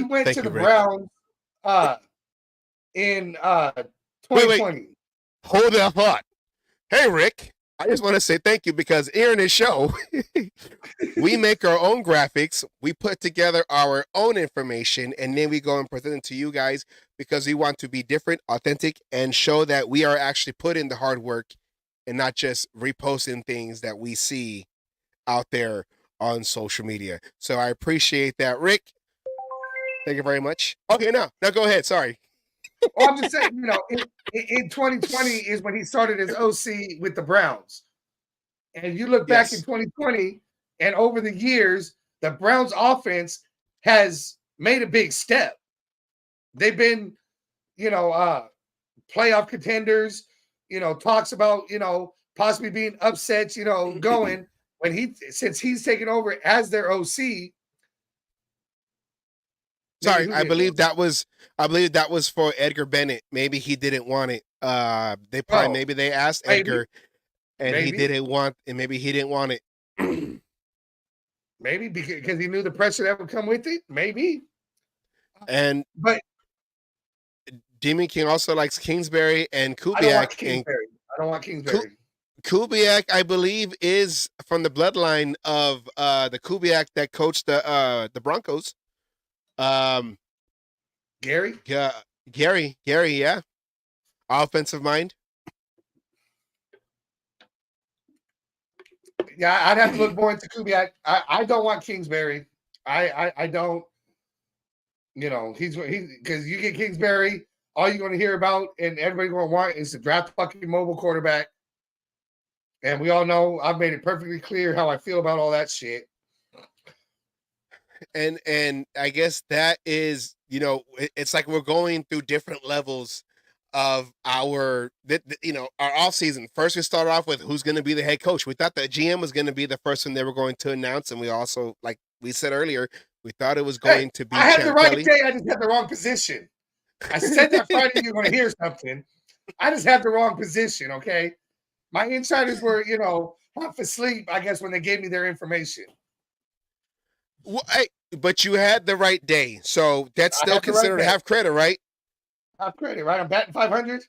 went to the Browns in 2020. Wait. Hold that thought. Hey, Rick, I just want to say thank you because here in this show, we make our own graphics. We put together our own information, and then we go and present it to you guys because we want to be different, authentic, and show that we are actually putting the hard work and not just reposting things that we see out there on social media. So I appreciate that, Rick. Thank you very much. Okay, now go ahead. Sorry. Well, I'm just saying, in 2020 is when he started as OC with the Browns. And you look back in 2020, and over the years, the Browns offense has made a big step. They've been, playoff contenders, talks about, possibly being upsets, going since he's taken over as their OC. Sorry, I believe that was for Edgar Bennett. Maybe he didn't want it. Maybe they asked Edgar and he didn't want it. Maybe he didn't want it. Maybe because he knew the pressure that would come with it. Maybe. But Demon King also likes Kingsbury and Kubiak. I don't want Kingsbury. Kubiak, I believe, is from the bloodline of the Kubiak that coached the Broncos. Gary, yeah. Offensive mind. Yeah, I'd have to look more into Kubiak. I don't want Kingsbury. I don't. He's because you get Kingsbury, all you're going to hear about and everybody's going to want is to draft fucking mobile quarterback. And we all know I've made it perfectly clear how I feel about all that shit. And I guess that is, it's like we're going through different levels of our off season. First, we started off with who's going to be the head coach. We thought the GM was going to be the first one they were going to announce, and we also, like we said earlier, we thought it was going to be. I had the right day. I just had the wrong position. I said that Friday you're going to hear something. I just had the wrong position. Okay, my insiders were half asleep, I guess, when they gave me their information. Well, but you had the right day, so that's still considered half credit, right? Half credit, right? I'm batting 500.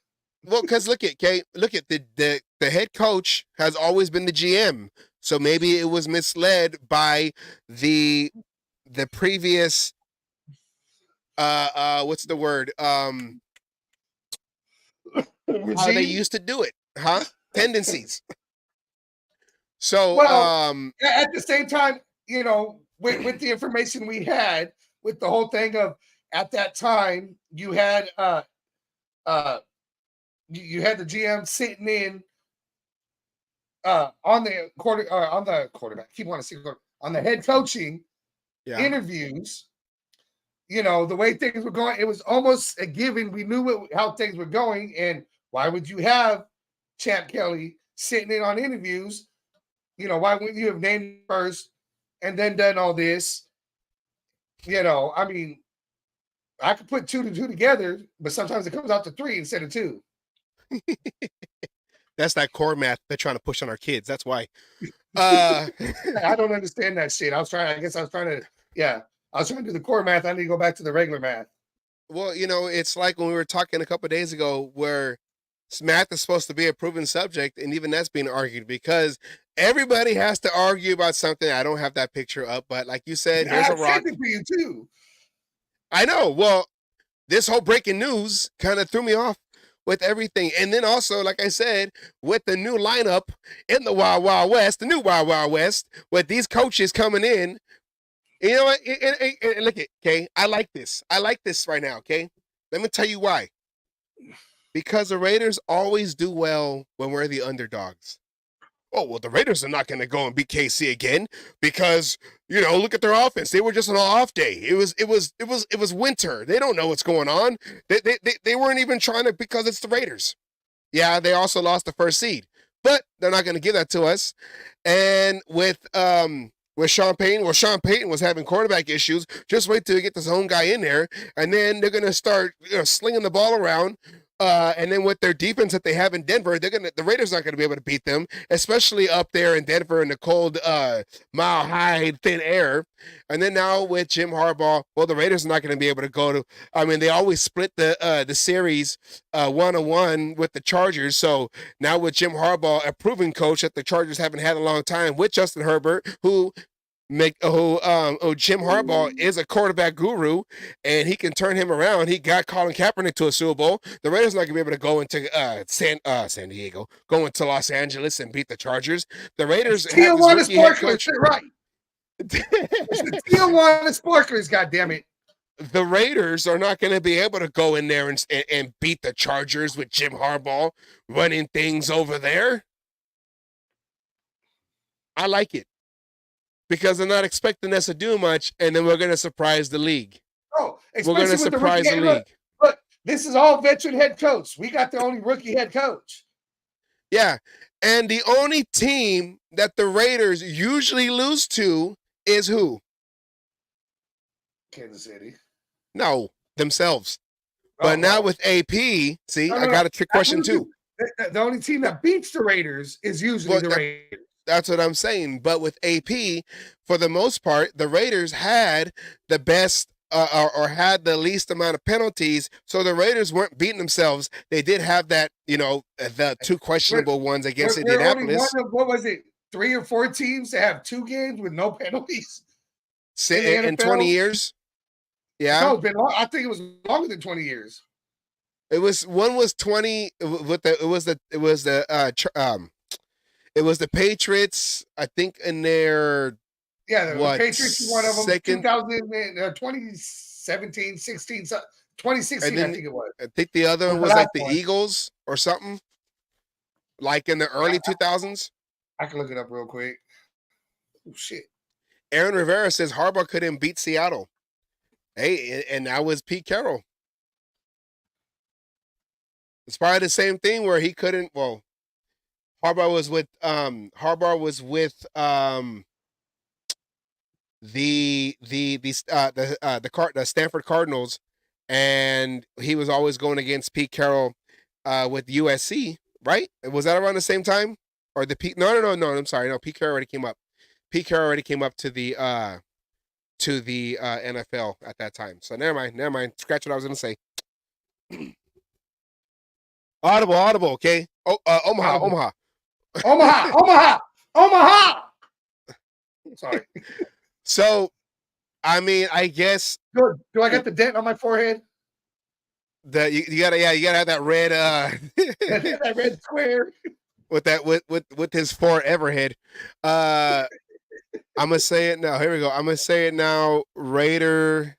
Well, because look at the head coach has always been the GM, so maybe it was misled by the previous what's the word how they used to do it, tendencies. So at the same time, with the information we had, with the whole thing of at that time, you had the GM sitting in on the quarterback. Keep wanting to see on the head coaching interviews. The way things were going, it was almost a given. We knew how things were going, and why would you have Champ Kelly sitting in on interviews? Why wouldn't you have named him first and then done all this? I mean, I could put 2 to 2 together, but sometimes it comes out to 3 instead of 2. That's that core math they're trying to push on our kids. That's why. I don't understand that shit. I was trying to do the core math. I need to go back to the regular math. Well, it's like when we were talking a couple of days ago where math is supposed to be a proven subject, and even that's being argued because everybody has to argue about something. I don't have that picture up, but like you said, here's a rock. For you too. I know. Well, this whole breaking news kind of threw me off with everything. And then also, like I said, with the new lineup in the Wild Wild West, the new Wild Wild West, with these coaches coming in, you know what? And look at, okay, I like this. I like this right now, okay? Let me tell you why. Because the Raiders always do well when we're the underdogs. Oh, well, the Raiders are not going to go and beat KC again because, you know, look at their offense. They were just on an off day. It was winter. They don't know what's going on. They weren't even trying to, because it's the Raiders. Yeah, they also lost the first seed, but they're not going to give that to us. And with Sean Payton, well, Sean Payton was having quarterback issues. Just wait till we get this home guy in there, and then they're going to start, you know, slinging the ball around. And then with their defense that they have in Denver, the Raiders aren't going to be able to beat them, especially up there in Denver in the cold, mile high, thin air. And then now with Jim Harbaugh, well, the Raiders are not going to be able to go to. I mean, they always split the series 1-1 with the Chargers. So now with Jim Harbaugh, a proven coach that the Chargers haven't had in a long time, with Justin Herbert, who Jim Harbaugh is a quarterback guru, and he can turn him around. He got Colin Kaepernick to a Super Bowl. The Raiders are not going to be able to go into San Diego, go into Los Angeles and beat the Chargers. The Raiders have this rookie head coach. Right. Tijuana Sparklers, goddammit. The Raiders are not going to be able to go in there and beat the Chargers with Jim Harbaugh running things over there. I like it. Because they're not expecting us to do much, and then we're going to surprise the league. Oh, we're going to surprise the league. Look, this is all veteran head coach. We got the only rookie head coach. Yeah, and the only team that the Raiders usually lose to is who? Kansas City. No, themselves. But now with AP, see, I got a trick question too. The only team that beats the Raiders is usually the Raiders. That's what I'm saying. But with AP, for the most part, the Raiders had the best or had the least amount of penalties. So the Raiders weren't beating themselves. They did have that, you know, the two questionable ones against Indianapolis. Only what was it? 3 or 4 teams to have 2 games with no penalties in 20 years. Yeah, no, it's been long. I think it was longer than 20 years. It was 20 with it was the Patriots, I think, in their the Patriots won of them 2017, 16, 2016, I think it was. I think the other one was like the Eagles or something, like in the early 2000s. I can look it up real quick. Oh, shit. Aaron Rivera says Harbaugh couldn't beat Seattle. Hey, and that was Pete Carroll. It's probably the same thing where he couldn't. Well, Harbaugh was with the Stanford Cardinals, and he was always going against Pete Carroll with USC, right? Was that around the same time? Or the Pete? No. I'm sorry. No, Pete Carroll already came up. Pete Carroll already came up to the NFL at that time. So never mind. Scratch what I was going to say. Audible. Okay. Oh, Omaha. Sorry. So, I mean, I guess. Good. Do I get the dent on my forehead? You gotta have that red that red square with his forever head. I'm gonna say it now. Here we go. I'm gonna say it now. Raiders.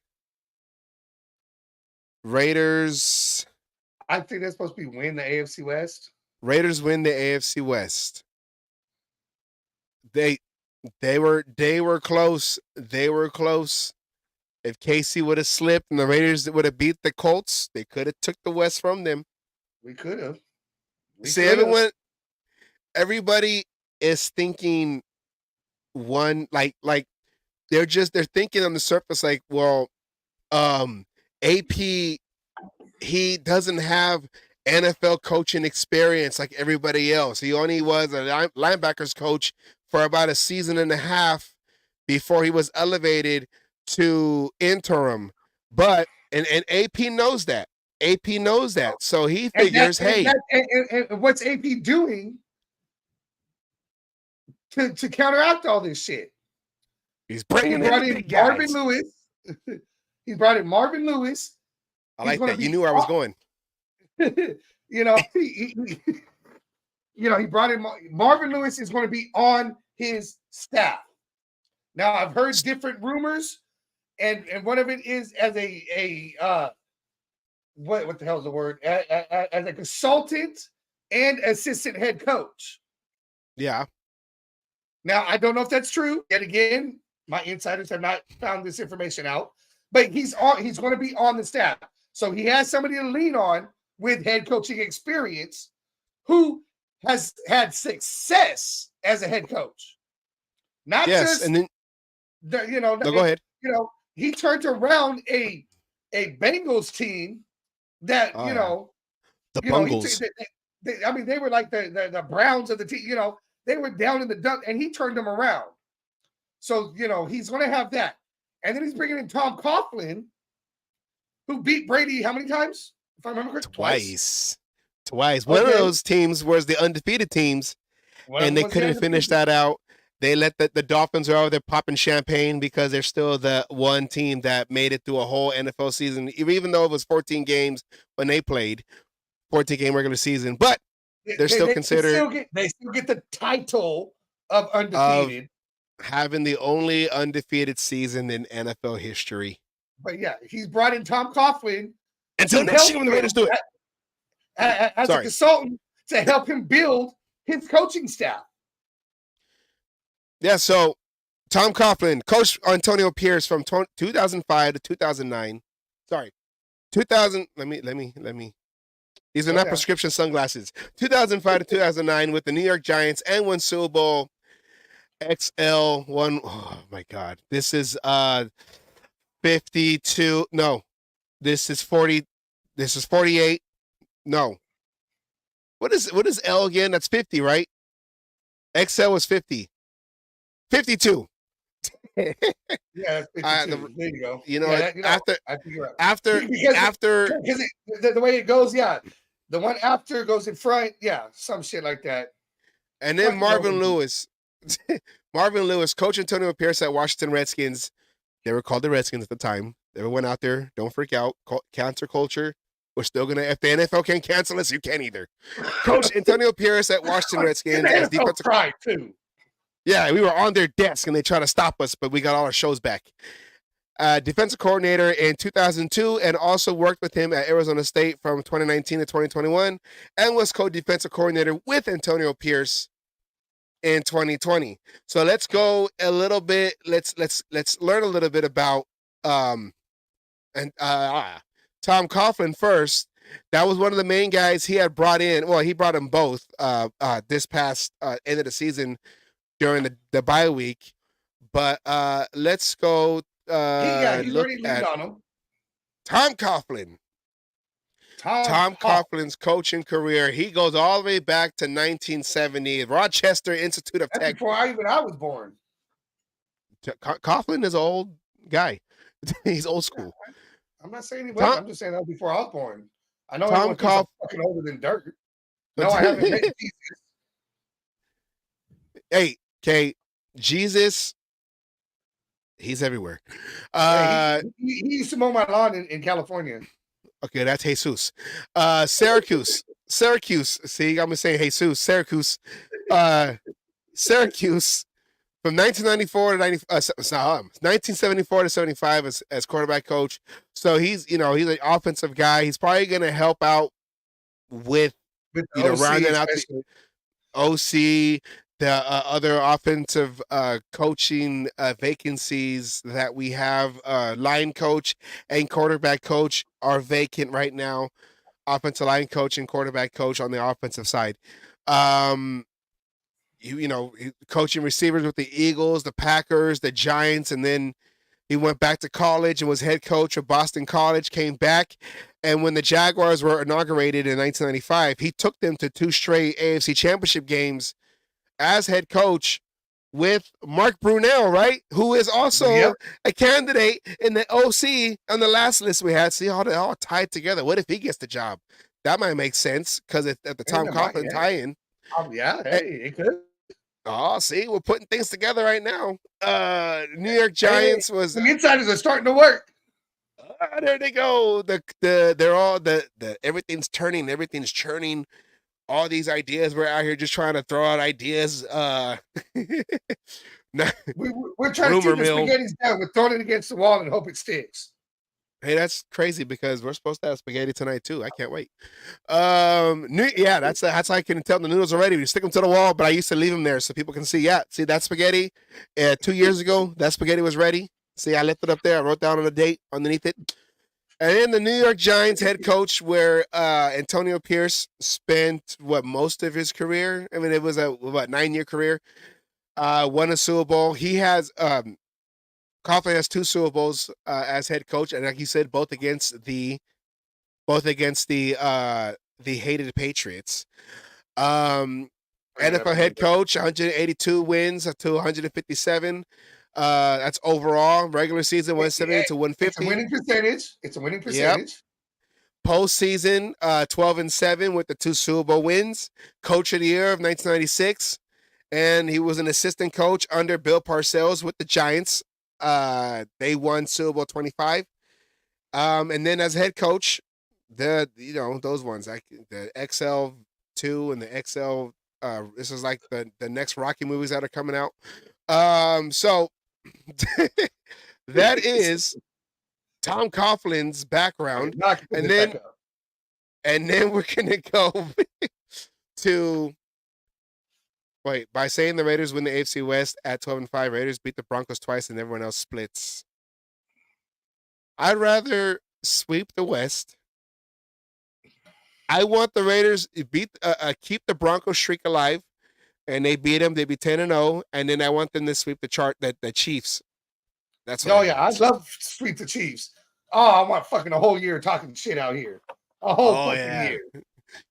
I think they're supposed to be win the AFC West. Raiders win the AFC West. They were close. They were close. If KC would have slipped and the Raiders would have beat the Colts, they could have took the West from them. We could have. Everybody is thinking one like they're thinking on the surface like, well, AP, he doesn't have NFL coaching experience like everybody else. He only was a linebackers coach for about a season and a half before he was elevated to interim. But and AP knows that. AP knows that. So he figures, and what's AP doing to counteract all this shit? He's bringing in Marvin Lewis. He brought in Marvin Lewis. I like that. You knew where I was going. you know, he brought in Marvin Lewis is going to be on his staff. Now I've heard different rumors, and one of it is as what the hell is the word? As a consultant and assistant head coach. Yeah. Now I don't know if that's true. Yet again, my insiders have not found this information out. But he's going to be on the staff, so he has somebody to lean on with head coaching experience, who has had success as a head coach. Not just, and then no, go ahead. He turned around a Bengals team that the Bungles. They were like the Browns of the team. They were down in the dump, and he turned them around. So he's going to have that, and then he's bringing in Tom Coughlin, who beat Brady how many times? If I remember correctly, Twice. One of those teams was the undefeated teams, and they couldn't finish that out. They let the Dolphins are over there popping champagne because they're still the one team that made it through a whole NFL season, even though it was 14 games when they played, 14-game regular season. But they're still considered. They still get the title of undefeated. Having the only undefeated season in NFL history. But yeah, he's brought in Tom Coughlin until next year when the Raiders do it. As a consultant to help him build his coaching staff. Yeah, so Tom Coughlin, Coach Antonio Pierce from 2005 to 2009. Sorry, 2000. Let me. These are not prescription sunglasses. 2005 to 2009 with the New York Giants and won Super Bowl XL1. Oh my God, this is 52. No, this is 40. This is 48. No. What is L again? That's 50, right? XL was 50. 52. Yeah, 52. There you go. After the way it goes, yeah. The one after goes in front, yeah, some shit like that. And then Marvin Lewis. Marvin Lewis, Coach Antonio Pierce at Washington Redskins. They were called the Redskins at the time. Everyone out there, don't freak out. Cancer culture. We're still gonna. If the NFL can't cancel us, you can't either. Coach Antonio Pierce at Washington Redskins as defensive. Pride too. Yeah, we were on their desk and they tried to stop us, but we got all our shows back. Defensive coordinator in 2002, and also worked with him at Arizona State from 2019 to 2021, and was co-defensive coordinator with Antonio Pierce in 2020. So let's go a little bit. Let's learn a little bit about Tom Coughlin first. That was one of the main guys he had brought in. Well, he brought them both this past end of the season during the bye week. But let's go look at Tom Coughlin. Tom Coughlin's coaching career. He goes all the way back to 1970, Rochester Institute of Tech. Before I was born. Coughlin is an old guy. He's old school. I'm not saying he was. I'm just saying that was before I was born. I know I'm fucking older than dirt. No, I haven't met Jesus. Hey, Kay, Jesus, he's everywhere. He used to mow my lawn in California. Okay, that's Jesus. Syracuse. See, I'm saying Jesus. Syracuse. Syracuse. From 1994 to 1974 to 75 as quarterback coach. So he's an offensive guy. He's probably going to help out with rounding out the OC, the other offensive coaching vacancies that we have. Line coach and quarterback coach are vacant right now. Offensive line coach and quarterback coach on the offensive side. Coaching receivers with the Eagles, the Packers, the Giants, and then he went back to college and was head coach of Boston College, came back, and when the Jaguars were inaugurated in 1995, he took them to 2 straight AFC Championship games as head coach with Mark Brunell, right? Who is also a candidate in the OC on the last list we had. See how they all tied together. What if he gets the job? That might make sense because at the Tom Coughlin tie-in. It could. Oh, see, we're putting things together right now. New York Giants was the insiders are starting to work. there they go. They're all everything's turning, everything's churning. All these ideas, we're out here just trying to throw out ideas. We're trying to Rumor keep the mill. spaghetti's down. We're throwing it against the wall and hope it sticks. Hey, that's crazy because we're supposed to have spaghetti tonight too. I can't wait. Yeah, that's how I can tell the noodles are ready. We stick them to the wall, but I used to leave them there so people can see. Yeah, see that spaghetti? 2 years ago, that spaghetti was ready. See, I left it up there. I wrote down on a date underneath it. And then the New York Giants head coach, where Antonio Pierce spent most of his career. I mean, it was a 9-year career. Won a Super Bowl. He has Coughlin has 2 Super Bowls as head coach, and like you said, both against the hated Patriots. NFL head coach, 182 wins to 157. That's overall. Regular season 170 to 150. It's a winning percentage. It's a winning percentage. Yep. Postseason 12-7 with the 2 Super Bowl wins. Coach of the year of 1996, and he was an assistant coach under Bill Parcells with the Giants. They won Super Bowl 25. And then as head coach, those ones like the XL2 and the XL. This is like the next Rocky movies that are coming out. So that is Tom Coughlin's background, and then we're gonna go to by saying the Raiders win the AFC West at 12-5. Raiders beat the Broncos twice, and everyone else splits. I'd rather sweep the West. I want the Raiders keep the Broncos streak alive, and they beat them. They be 10-0, and then I want them to sweep the Chiefs. That's what I'd love to sweep the Chiefs. Oh, I want fucking a whole year talking shit out here. A whole fucking year.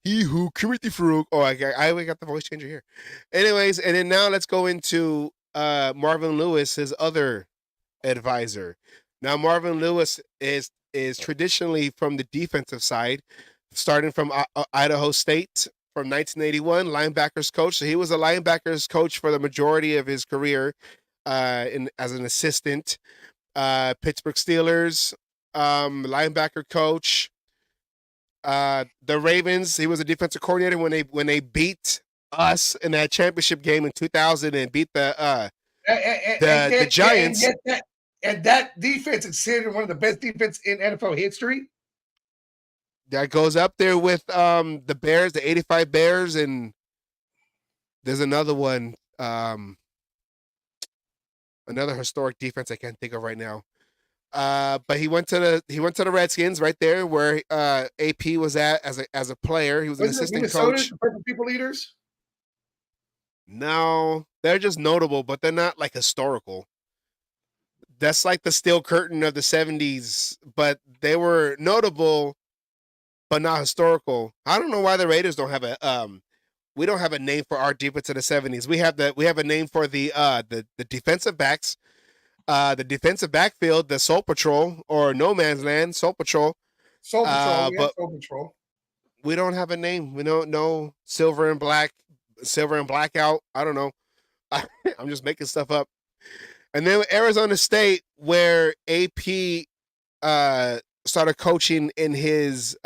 He who committed the frug. Oh, I got the voice changer here. Anyways, and then now let's go into Marvin Lewis, his other advisor. Now, Marvin Lewis is traditionally from the defensive side, starting from Idaho State from 1981, linebackers coach. So he was a linebackers coach for the majority of his career as an assistant. Pittsburgh Steelers, linebacker coach. The Ravens, he was a defensive coordinator when they beat us in that championship game in 2000 and beat the Giants. And that defense is considered one of the best defense in NFL history. That goes up there with the Bears, the 85 Bears, and there's another one, another historic defense I can't think of right now. But he went to the Redskins right there where AP was at as a player. He was an assistant coach. The Purple People Eaters? No, they're just notable, but they're not like historical. That's like the Steel Curtain of the 70s, but they were notable, but not historical. I don't know why the Raiders don't have we don't have a name for our defense in the 70s. We have a name for the defensive backs, the defensive backfield, the Soul Patrol or No Man's Land, Soul Patrol. Soul Patrol. We don't have a name. We don't know Silver and Blackout. I don't know. I'm just making stuff up. And then Arizona State, where AP started coaching in his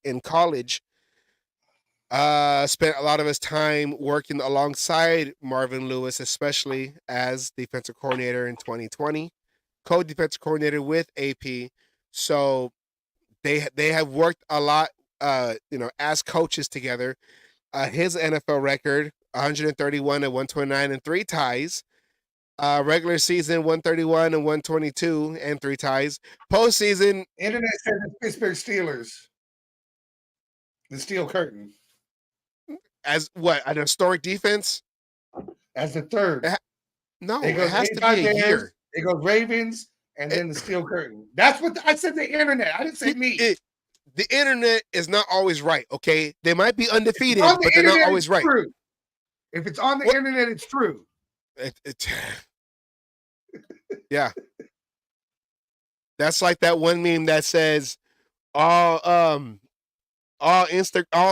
in college, spent a lot of his time working alongside Marvin Lewis, especially as defensive coordinator in 2020, co-defensive coordinator with AP. So they have worked a lot, as coaches together. His NFL record, 131 and 129 and 3 ties. Regular season 131 and 122 and 3 ties. Postseason. Internet says the Pittsburgh Steelers. The Steel Curtain. As what? An historic defense? As the third. No, it has to be a year. It goes Ravens and then the Steel Curtain. That's what I said. The internet. I didn't say me. The internet is not always right. Okay, they might be undefeated, but they're not always right. True. If it's on the internet, it's true. Yeah, that's like that one meme that says all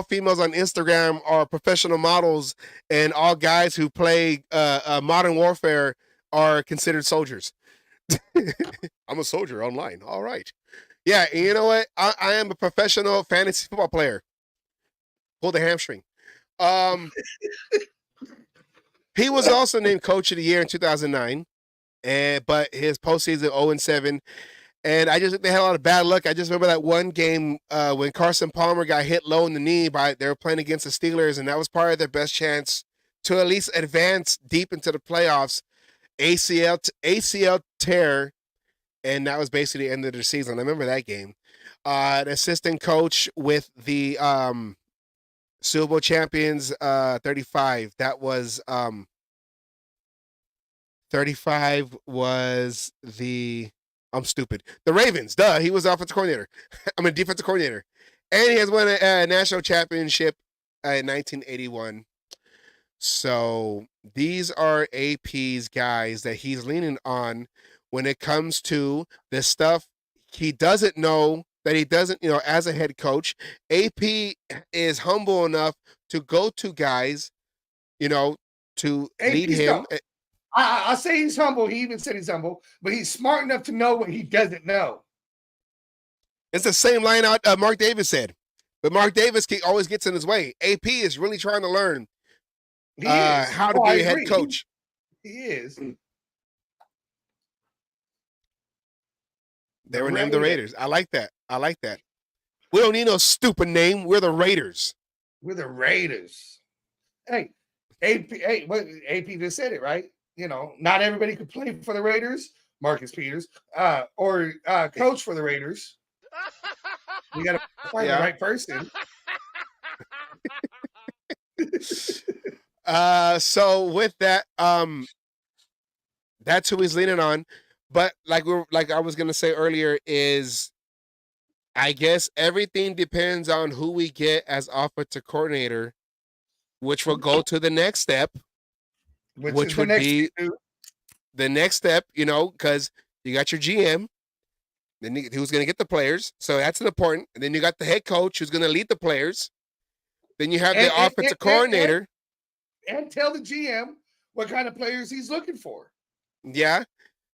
females on Instagram are professional models, and all guys who play Modern Warfare are considered soldiers. I'm a soldier online. All right, Yeah, and you know what? I am a professional fantasy football player. Pulled a hamstring. He was also named Coach of the Year in 2009, but his postseason 0-7. And I just think they had a lot of bad luck. I just remember that one game when Carson Palmer got hit low in the knee they were playing against the Steelers, and that was probably their best chance to at least advance deep into the playoffs. ACL tear, and that was basically the end of the season. I remember that game. An assistant coach with the Super Bowl champions 35. That was 35 was I'm stupid. The Ravens, duh. He was offensive coordinator. Defensive coordinator. And he has won a national championship in 1981. So these are AP's guys that he's leaning on when it comes to the stuff he doesn't know, that he doesn't, as a head coach. AP is humble enough to go to guys, to lead him. I say he's humble. He even said he's humble, but he's smart enough to know what he doesn't know. It's the same line out Mark Davis said, but Mark Davis always gets in his way. AP is really trying to learn how to be a head coach. He is. They were named the Raiders. I like that. We don't need no stupid name. We're the Raiders. We're the Raiders. Hey, AP just said it, right? Not everybody could play for the Raiders, Marcus Peters, or coach for the Raiders. We got to find the right person. So with that, that's who he's leaning on. But like I was gonna say earlier, is I guess everything depends on who we get as offensive coordinator, which will go to the next step. Which would be the next step, because you got your GM, then who's going to get the players. So that's important. And then you got the head coach who's going to lead the players. Then you have the offensive coordinator. And tell the GM what kind of players he's looking for. Yeah.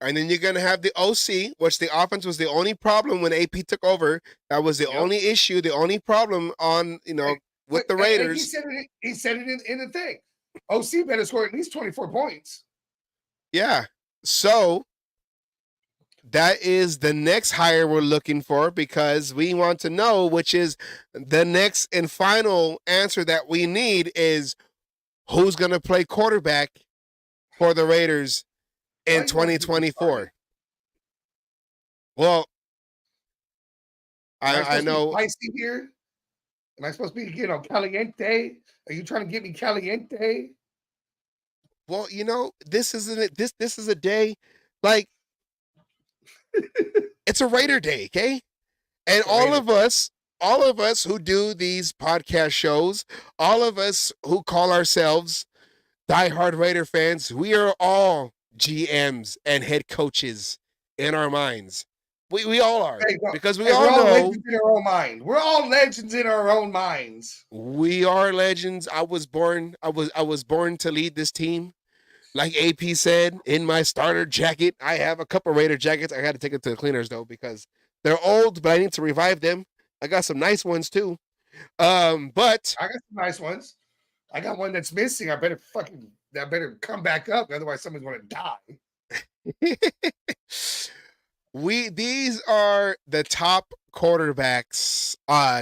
And then you're going to have the OC, which the offense was the only problem when AP took over. That was the only issue, the only problem on, with the Raiders. He said it in the thing. OC better score at least 24 points. Yeah. So that is the next hire we're looking for, because we want to know, which is the next and final answer that we need, is who's going to play quarterback for the Raiders in 2024. Well, I know. Spicy here. Am I supposed to be, caliente? Are you trying to get me caliente? Well, this is a day, like, it's a Raider day, okay? And all of us who do these podcast shows, all of us who call ourselves diehard Raider fans, we are all GMs and head coaches in our minds. We all are, because we all know legends in our own mind. We're all legends in our own minds. We are legends. I was born to lead this team. Like AP said, in my starter jacket, I have a couple Raider jackets. I got to take it to the cleaners though, because they're old, but I need to revive them. I got some nice ones too. But I got some nice ones. I got one that's missing. I better come back up, otherwise someone's going to die. These are the top quarterbacks,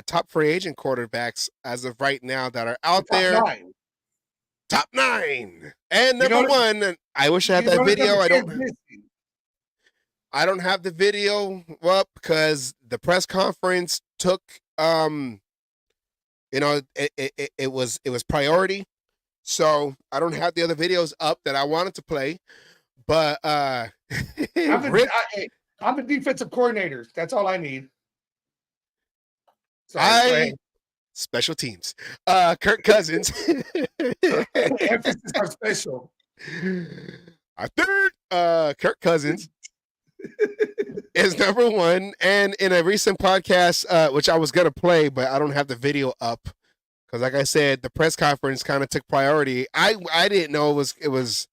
top free agent quarterbacks as of right now that are out there. Top 9. And number 1, I wish I had that video. I don't have the video up because the press conference took it was priority. So I don't have the other videos up that I wanted to play. But I'm a defensive coordinator. That's all I need. Special teams. Kirk Cousins. Emphasis on special. Our third, Kirk Cousins is number 1. And in a recent podcast, which I was going to play, but I don't have the video up, because like I said, the press conference kind of took priority. I didn't know it was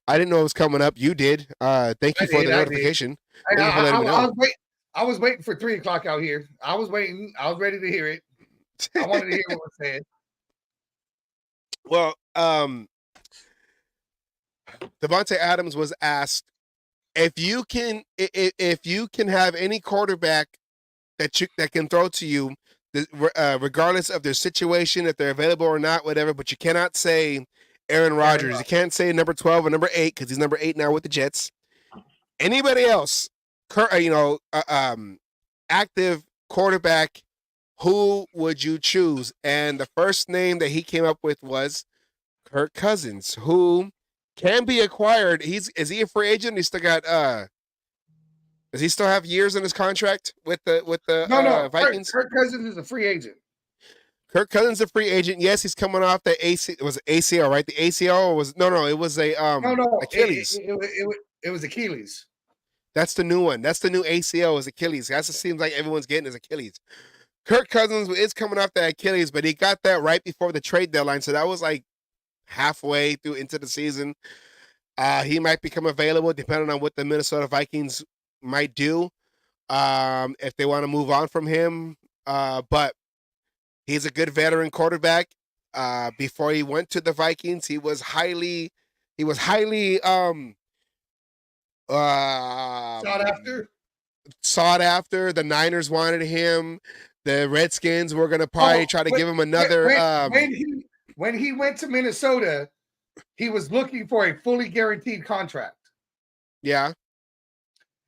I didn't know it was coming up. You did. Thank you for the notification. I I was waiting for 3:00 out here. I was waiting. I was ready to hear it. I wanted to hear what was said. Well, Devontae Adams was asked if you can have any quarterback that can throw to you, regardless of their situation, if they're available or not, whatever. But you cannot say Aaron Rodgers. You can't say number 12 or number 8 because he's number 8 now with the Jets. Anybody else, active quarterback, who would you choose? And the first name that he came up with was Kirk Cousins, who can be acquired. Is he a free agent? He still got does he still have years in his contract with the Vikings? Kirk Cousins is a free agent. Kirk Cousins is a free agent. Yes, he's coming off the it was ACL, right? The ACL was it was a Achilles. It was Achilles. That's the new one. That's the new ACL is Achilles. That's what it seems like everyone's getting is Achilles. Kirk Cousins is coming off the Achilles, but he got that right before the trade deadline. So that was like halfway through into the season. He might become available depending on what the Minnesota Vikings might do if they want to move on from him. But he's a good veteran quarterback. Before he went to the Vikings, he was highly sought after. The Niners wanted him. The Redskins were going to probably try to give him another. When he went to Minnesota, he was looking for a fully guaranteed contract. Yeah.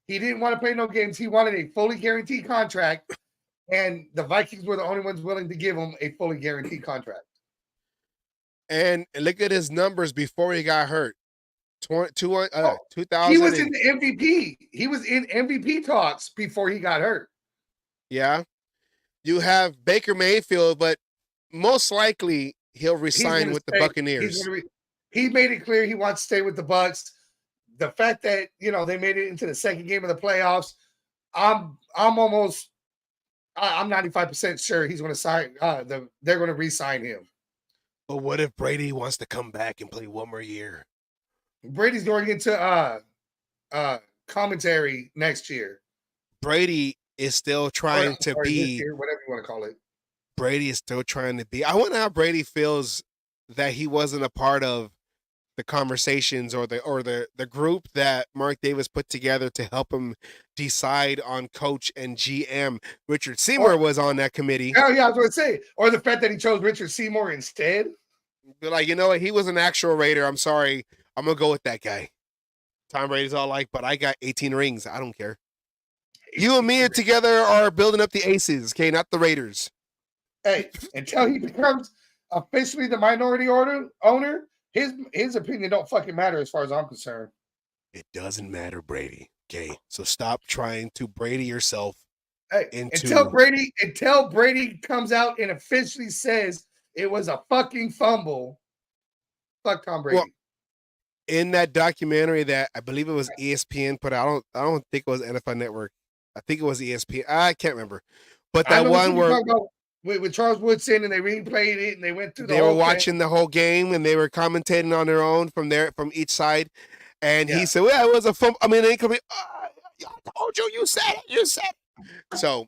He didn't want to play no games. He wanted a fully guaranteed contract, and the Vikings were the only ones willing to give him a fully guaranteed contract. And look at his numbers before he got hurt. 2000. He was in the MVP. He was in MVP talks before he got hurt. Yeah. You have Baker Mayfield, but most likely he'll resign with the Buccaneers. He made it clear he wants to stay with the Bucs. The fact that they made it into the second game of the playoffs, I'm 95% sure he's going to sign. They're going to re-sign him. But what if Brady wants to come back and play one more year? Brady's going into commentary next year. Brady is still trying to be year, whatever you want to call it. Brady is still trying to be. I wonder how Brady feels that he wasn't a part of the conversations or the group that Mark Davis put together to help him decide on coach and GM. Richard Seymour was on that committee. Oh yeah, I was going to say, or the fact that he chose Richard Seymour instead. Be like, you know what? He was an actual Raider. I'm sorry. I'm going to go with that guy. Tom Brady's all like, but I got 18 rings. I don't care. You and me together are building up the Aces, okay? Not the Raiders. Hey, until he becomes officially the minority owner, his opinion don't fucking matter as far as I'm concerned. It doesn't matter, Brady. Okay, so stop trying to Brady yourself. Hey, until Brady comes out and officially says it was a fucking fumble. Fuck Tom Brady. Well, in that documentary that I believe it was ESPN put out, I don't think it was NFL Network. I think it was ESPN. I can't remember, but that one where with Charles Woodson and they replayed it and they went through. They were watching the whole game and they were commentating on their own from each side, and he said, "Well, it was a fumble." I mean, they could be. I told you. You said it. You said it. So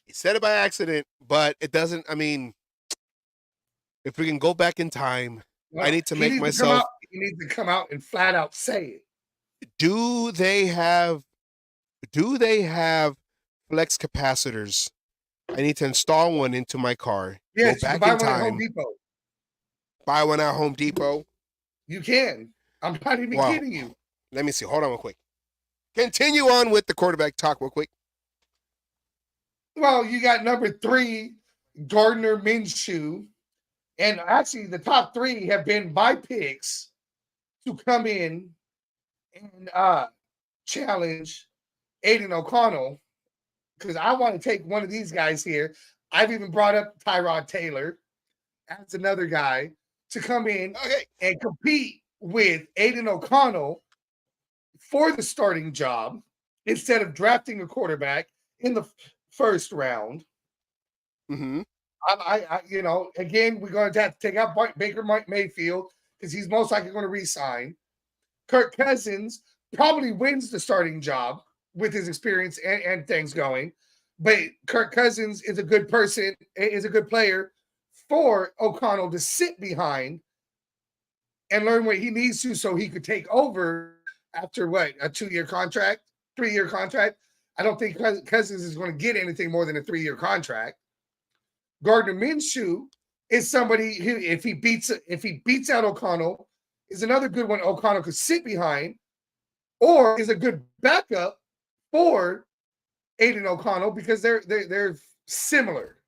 he said it by accident, but it doesn't. I mean, if we can go back in time, I need to make myself. He needs to come out and flat out say it. Do they have flex capacitors? I need to install one into my car. Yes, go back buy in one time. at Home Depot. Buy one at Home Depot. You can. I'm not even kidding you. Let me see. Hold on real quick. Continue on with the quarterback talk real quick. Well, you got number 3, Gardner Minshew. And actually, the top 3 have been my picks to come in and challenge Aiden O'Connell, because I want to take one of these guys here. I've even brought up Tyrod Taylor as another guy to come in and compete with Aiden O'Connell for the starting job instead of drafting a quarterback in the first round. Mm-hmm. Again, we're going to have to take out Baker Mayfield because he's most likely going to re-sign. Kirk Cousins probably wins the starting job with his experience and things going. But Kirk Cousins is a good person, is a good player for O'Connell to sit behind and learn what he needs to so he could take over after what, a 2-year contract, 3-year contract. I don't think Cousins is going to get anything more than a 3-year contract. Gardner Minshew is somebody who, if he beats out O'Connell, is another good one O'Connell could sit behind, or is a good backup for Aiden O'Connell because they're similar.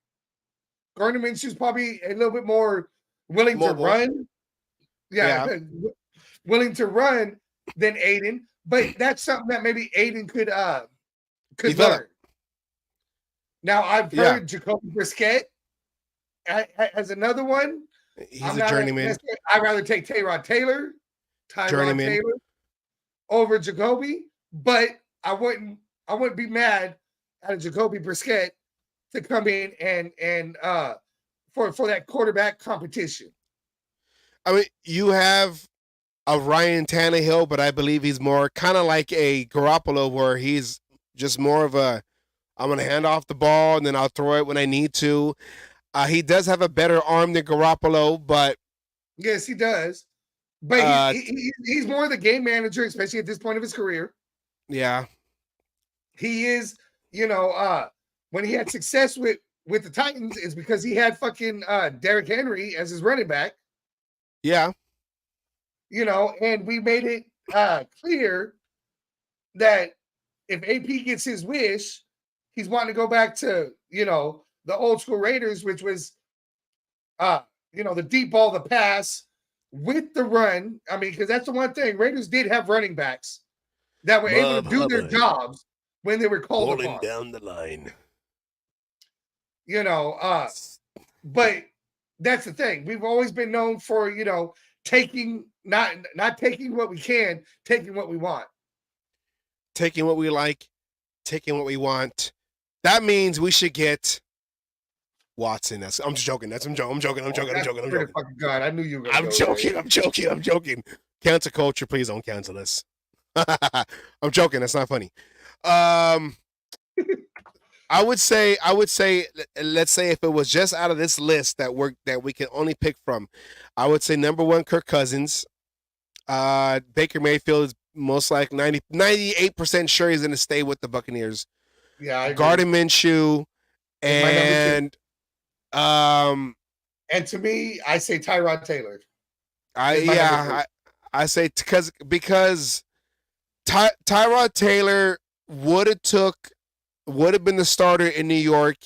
Gardner Minshew is probably a little bit more willing to run. Yeah, willing to run than Aiden, but that's something that maybe Aiden could learn. Now I've heard Jacoby Brissett as another one. He's a journeyman. I'd rather take Tyrod Taylor over Jacoby, but I wouldn't be mad at a Jacoby Brissett to come in and for that quarterback competition. I mean, you have a Ryan Tannehill, but I believe he's more kind of like a Garoppolo, where he's just more of a, I'm going to hand off the ball and then I'll throw it when I need to. He does have a better arm than Garoppolo, but yes, he does. But he's more the game manager, especially at this point of his career. Yeah, he is. When he had success with the Titans, is because he had fucking Derrick Henry as his running back. Yeah, and we made it clear that if AP gets his wish, he's wanting to go back to the old school Raiders, which was the deep ball, the pass with the run. I mean, because that's the one thing. Raiders did have running backs that were able to do their jobs when they were called upon. Down the line. But that's the thing. We've always been known for, taking not taking what we can, taking what we want. Taking what we like, taking what we want. That means we should get Watson. I'm just joking. I'm joking. Fucking God, I knew you were I'm joking. Cancel culture, please don't cancel us. I'm joking. That's not funny. I would say, let's say if it was just out of this list that we can only pick from, I would say number 1, Kirk Cousins. Baker Mayfield is most like 98% sure he's going to stay with the Buccaneers. Yeah, Gardner Minshew, and to me, I say Tyrod Taylor. I say because Tyrod Taylor would have been the starter in New York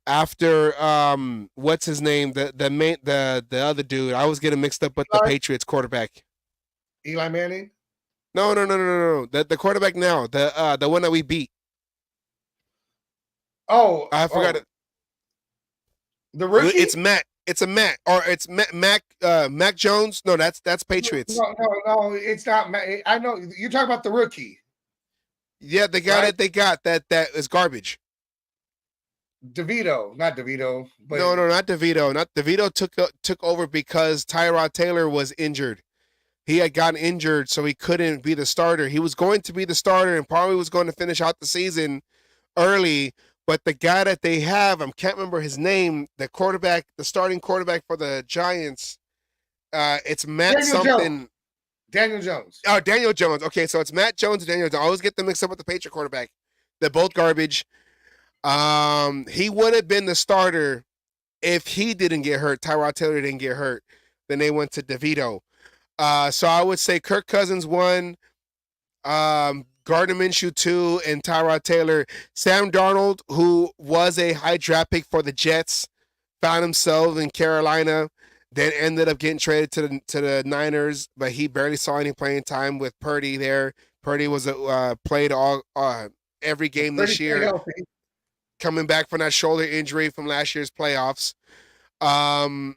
after what's his name, the other dude. I always get him mixed up with the Patriots quarterback. Eli Manning? No. The quarterback now, the one that we beat. Oh, I forgot it. The rookie? It's Matt. It's a Matt, or it's Mac Jones. No, that's Patriots. No, it's not Matt. I know you're talking about the rookie. Yeah, the guy that they got that is garbage. DeVito, not DeVito. But No, not DeVito. Not DeVito took over because Tyrod Taylor was injured. He had gotten injured, so he couldn't be the starter. He was going to be the starter and probably was going to finish out the season early. But the guy that they have, I can't remember his name, the starting quarterback for the Giants, it's Matt Daniel Jones. Oh, Daniel Jones. Okay, so it's Matt Jones and Daniel Jones. I always get them mixed up with the Patriot quarterback. They're both garbage. He would have been the starter if he didn't get hurt. Tyrod Taylor didn't get hurt. Then they went to DeVito. So I would say Kirk Cousins 1, Gardner Minshew 2, and Tyrod Taylor. Sam Darnold, who was a high draft pick for the Jets, found himself in Carolina, then ended up getting traded to the Niners, but he barely saw any playing time with Purdy there. Purdy was played all every game this year, coming back from that shoulder injury from last year's playoffs. Tyler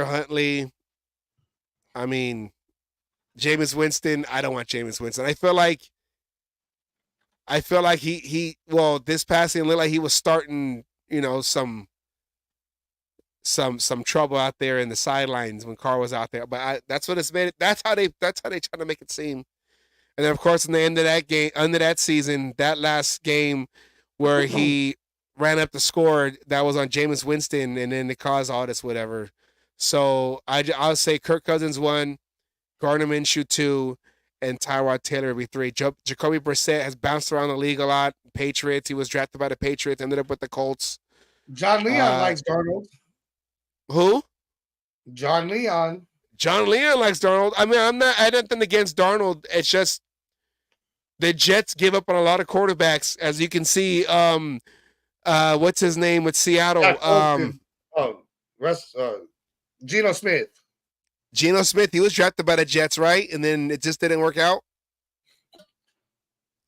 Huntley. I mean, Jameis Winston. I don't want Jameis Winston. I feel like he this passing looked like he was starting, some trouble out there in the sidelines when Carr was out there. But that's what it's made. That's how they try to make it seem. And then, of course, in the end of that game, under that season, that last game where he ran up the score, that was on Jameis Winston, and then it caused all this whatever. So I'll say Kirk Cousins 1, Gardner Minshew 2, and Tyrod Taylor will be 3. Jacoby Brissett has bounced around the league a lot. Patriots, he was drafted by the Patriots, ended up with the Colts. John Leon likes Darnold. Who? John Leon. John Leon likes Darnold. I mean, I had nothing against Darnold. It's just the Jets give up on a lot of quarterbacks, as you can see. What's his name with Seattle? Geno Smith. Geno Smith. He was drafted by the Jets, right? And then it just didn't work out.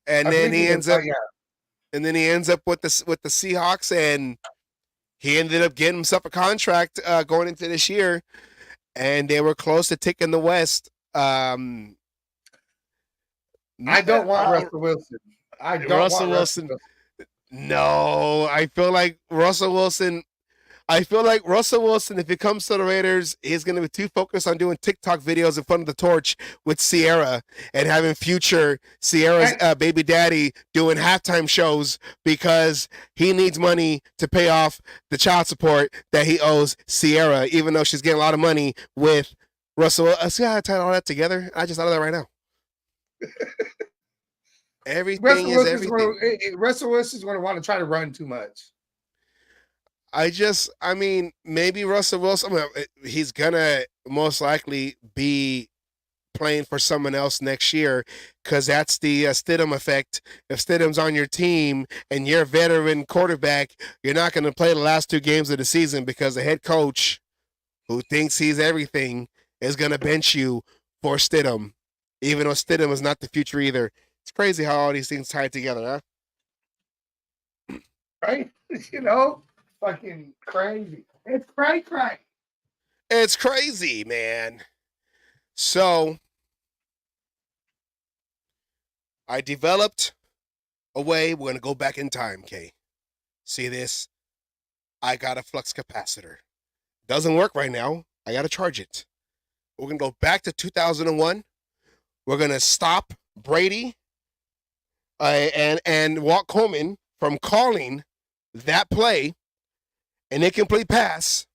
And then he ends up. And then he ends up with the Seahawks, and he ended up getting himself a contract going into this year, and they were close to taking the West. I don't want Russell Wilson. Russell Wilson. No, I feel like Russell Wilson, if he comes to the Raiders, he's going to be too focused on doing TikTok videos in front of the torch with Sierra and having future Sierra's baby daddy doing halftime shows because he needs money to pay off the child support that he owes Sierra, even though she's getting a lot of money with Russell. See how I tied all that together? I just thought of that right now. Everything is everything. Russell Wilson's going to want to try to run too much. I mean, maybe Russell Wilson, he's going to most likely be playing for someone else next year because that's the Stidham effect. If Stidham's on your team and you're a veteran quarterback, you're not going to play the last 2 games of the season because the head coach who thinks he's everything is going to bench you for Stidham, even though Stidham is not the future either. It's crazy how all these things tie together, huh? Right? You know? Fucking crazy. It's cray. It's crazy, man. So I developed a way. We're going to go back in time, Kay. See this? I got a flux capacitor. Doesn't work right now. I got to charge it. We're going to go back to 2001. We're going to stop Brady and Walt Coleman from calling that play, an incomplete pass,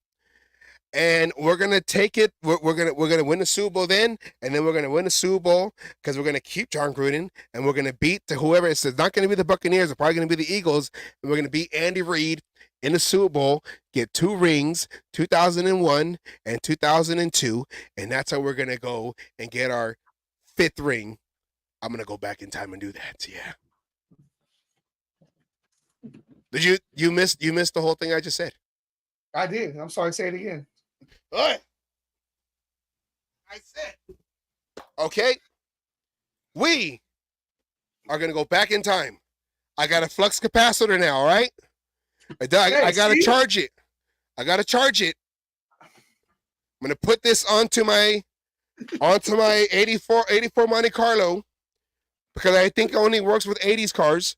and we're gonna take it. We're gonna win the Super Bowl then, and then we're gonna win the Super Bowl because we're gonna keep John Gruden, and we're gonna beat whoever. It's not gonna be the Buccaneers. It's probably gonna be the Eagles, and we're gonna beat Andy Reid in the Super Bowl, get 2 rings, 2001 and 2002, and that's how we're gonna go and get our 5th ring. I'm gonna go back in time and do that. Yeah. Did you missed the whole thing I just said? I did. I'm sorry. Say it again. All right. I said, okay, we are going to go back in time. I got a flux capacitor now, all right? I got to charge it. I'm going to put this onto my 84 Monte Carlo because I think it only works with 80s cars.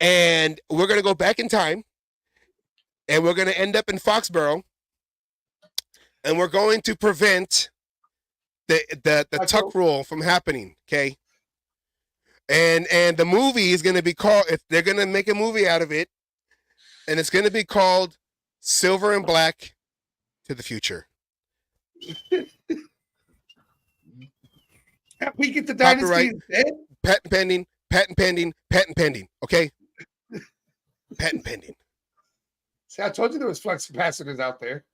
And we're going to go back in time. And we're going to end up in Foxborough, and we're going to prevent the tuck rule from happening, okay? And the movie is going to be called, they're going to make a movie out of it, and it's going to be called Silver and Black to the Future. We get the dynasty. Patent pending, okay? Patent pending. See, I told you there was flux capacitors out there.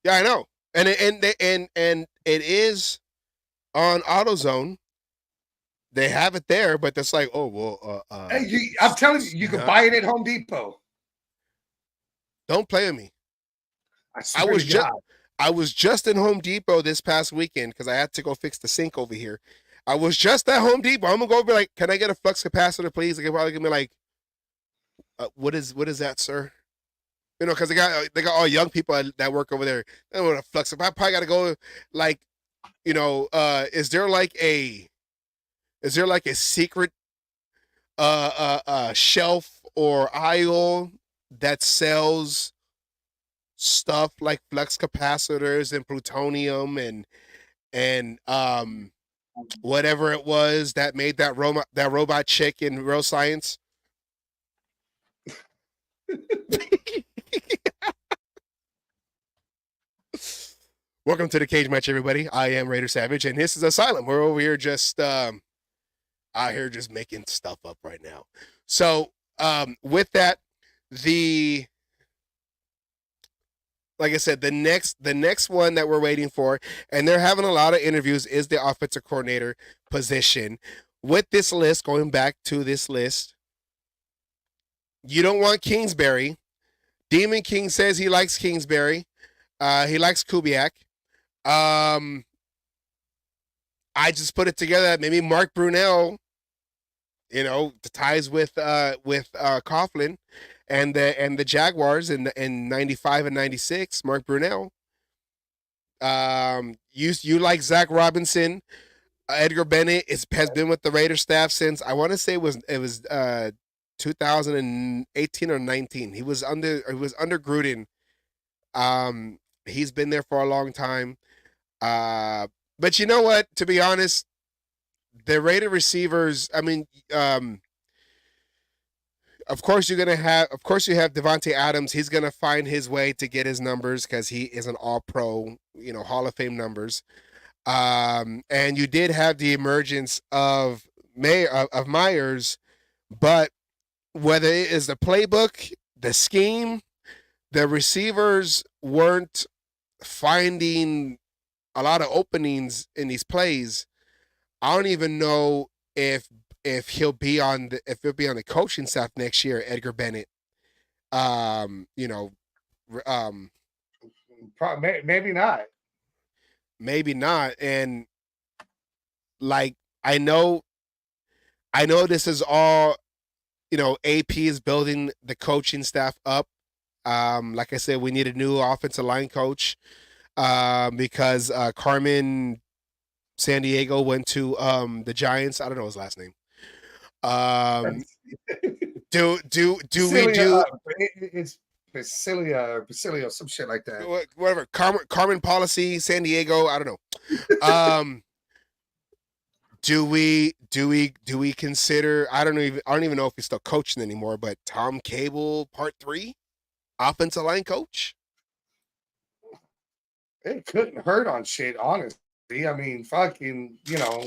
Yeah, I know, and it is on AutoZone. They have it there, but it's like, oh well. Hey, I'm telling you, you can buy it at Home Depot. Don't play with me. I was just in Home Depot this past weekend because I had to go fix the sink over here. I was just at Home Depot. I'm gonna go be like, can I get a flux capacitor, please? They probably gonna be like, what is that, sir? You know, because they got all young people that work over there. They don't want to flux. I probably got to go, like, you know, is there like a secret shelf or aisle that sells stuff like flux capacitors and plutonium and whatever it was that made that robot chick in Real Science. Welcome to the cage match, everybody. I am Raider Savage, and this is Asylum. We're over here just out here just making stuff up right now. So with that, like I said, the next one that we're waiting for, and they're having a lot of interviews, is the offensive coordinator position. With this list, going back to this list, you don't want Kingsbury. Demon King says he likes Kingsbury. He likes Kubiak. I just put it together that maybe Mark Brunell, the ties with Coughlin and the Jaguars in 95 and 96, Mark Brunell. You like Zach Robinson. Edgar Bennett has been with the Raiders staff since, I want to say it was 2018 or 19. He was under Gruden. He's been there for a long time. But you know what? To be honest, the Raider receivers, I mean, of course you have Devontae Adams. He's going to find his way to get his numbers because he is an all-pro, Hall of Fame numbers. And you did have the emergence of Myers, but whether it is the playbook, the scheme, the receivers weren't finding a lot of openings in these plays. I don't even know if he'll be on the coaching staff next year, Edgar Bennett. Maybe not. Maybe not. And like I know this is all, AP is building the coaching staff up. Like I said, we need a new offensive line coach because Carmen Sandiego went to the Giants. I don't know his last name. Do we do? It's Basilia, some shit like that. Whatever. Carmen Policy, San Diego. I don't know. Do we consider? I don't even know if he's still coaching anymore. But Tom Cable, Part 3, offensive line coach. It couldn't hurt on shit, honestly. I mean, fucking,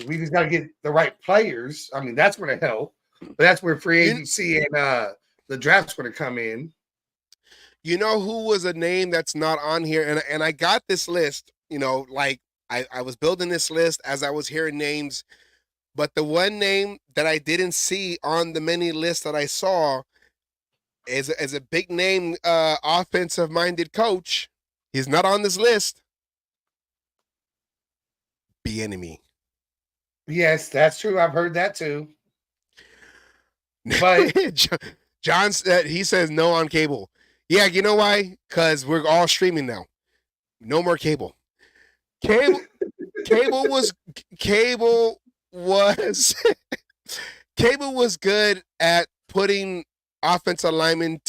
we just got to get the right players. I mean, that's going to help. But that's where free agency and the draft's going to come in. You know who was a name that's not on here? And I got this list, like I was building this list as I was hearing names. But the one name that I didn't see on the many lists that I saw is a big name offensive-minded coach. He's not on this list. Bieniemy. Yes, that's true. I've heard that too. But John said he says no on cable. Yeah, you know why? Because we're all streaming now. No more cable. Cable was good at putting offensive line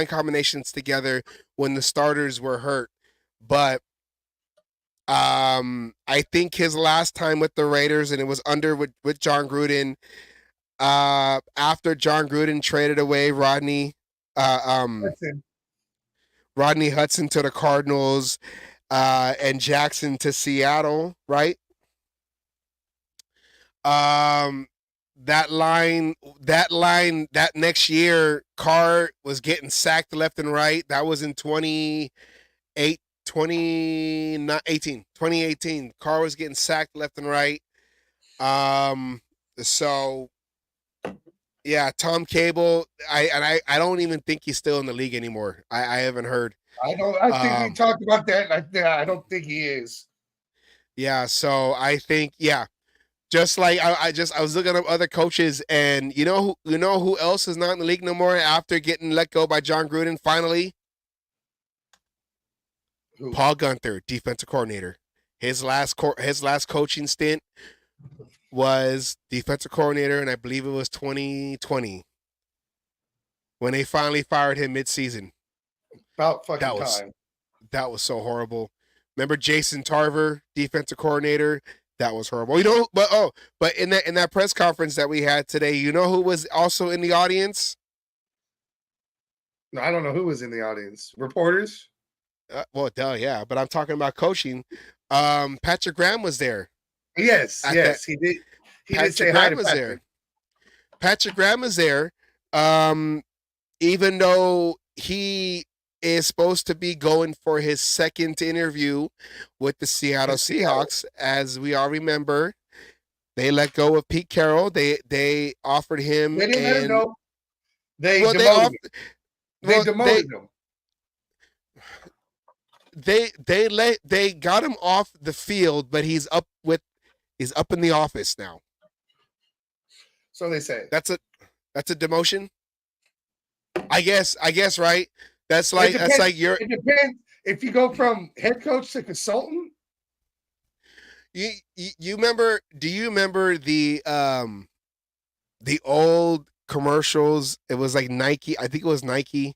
combinations together when the starters were hurt. But I think his last time with the Raiders, and it was with John Gruden, after John Gruden traded away Rodney Hudson to the Cardinals, and Jackson to Seattle, right? That next year, Carr was getting sacked left and right. That was in 2018. Carr was getting sacked left and right. So yeah, Tom Cable. I don't even think he's still in the league anymore. I haven't heard. I think we talked about that. I don't think he is. Yeah, so I think just like I was looking up other coaches, and you know who else is not in the league no more after getting let go by John Gruden finally? Who? Paul Gunther, defensive coordinator. His last coaching stint was defensive coordinator, and I believe it was 2020 when they finally fired him mid-season. About fucking time. That was so horrible. Remember Jason Tarver, defensive coordinator? That was horrible. You know, but in that press conference that we had today, you know who was also in the audience? No, I don't know who was in the audience. Reporters? Well, duh, yeah. But I'm talking about coaching. Patrick Graham was there. Yes, he did. He did say hi to was Patrick. there. Patrick Graham was there. Even though he is supposed to be going for his second interview with the Seattle Seahawks, as we all remember, they let go of Pete Carroll. They offered him. They didn't let him go. They demoted him. They got him off the field, but he's up in the office now. So they say. That's a demotion. I guess, right? That's like you're. It depends if you go from head coach to consultant. You remember? Do you remember the old commercials? It was like Nike. I think it was Nike.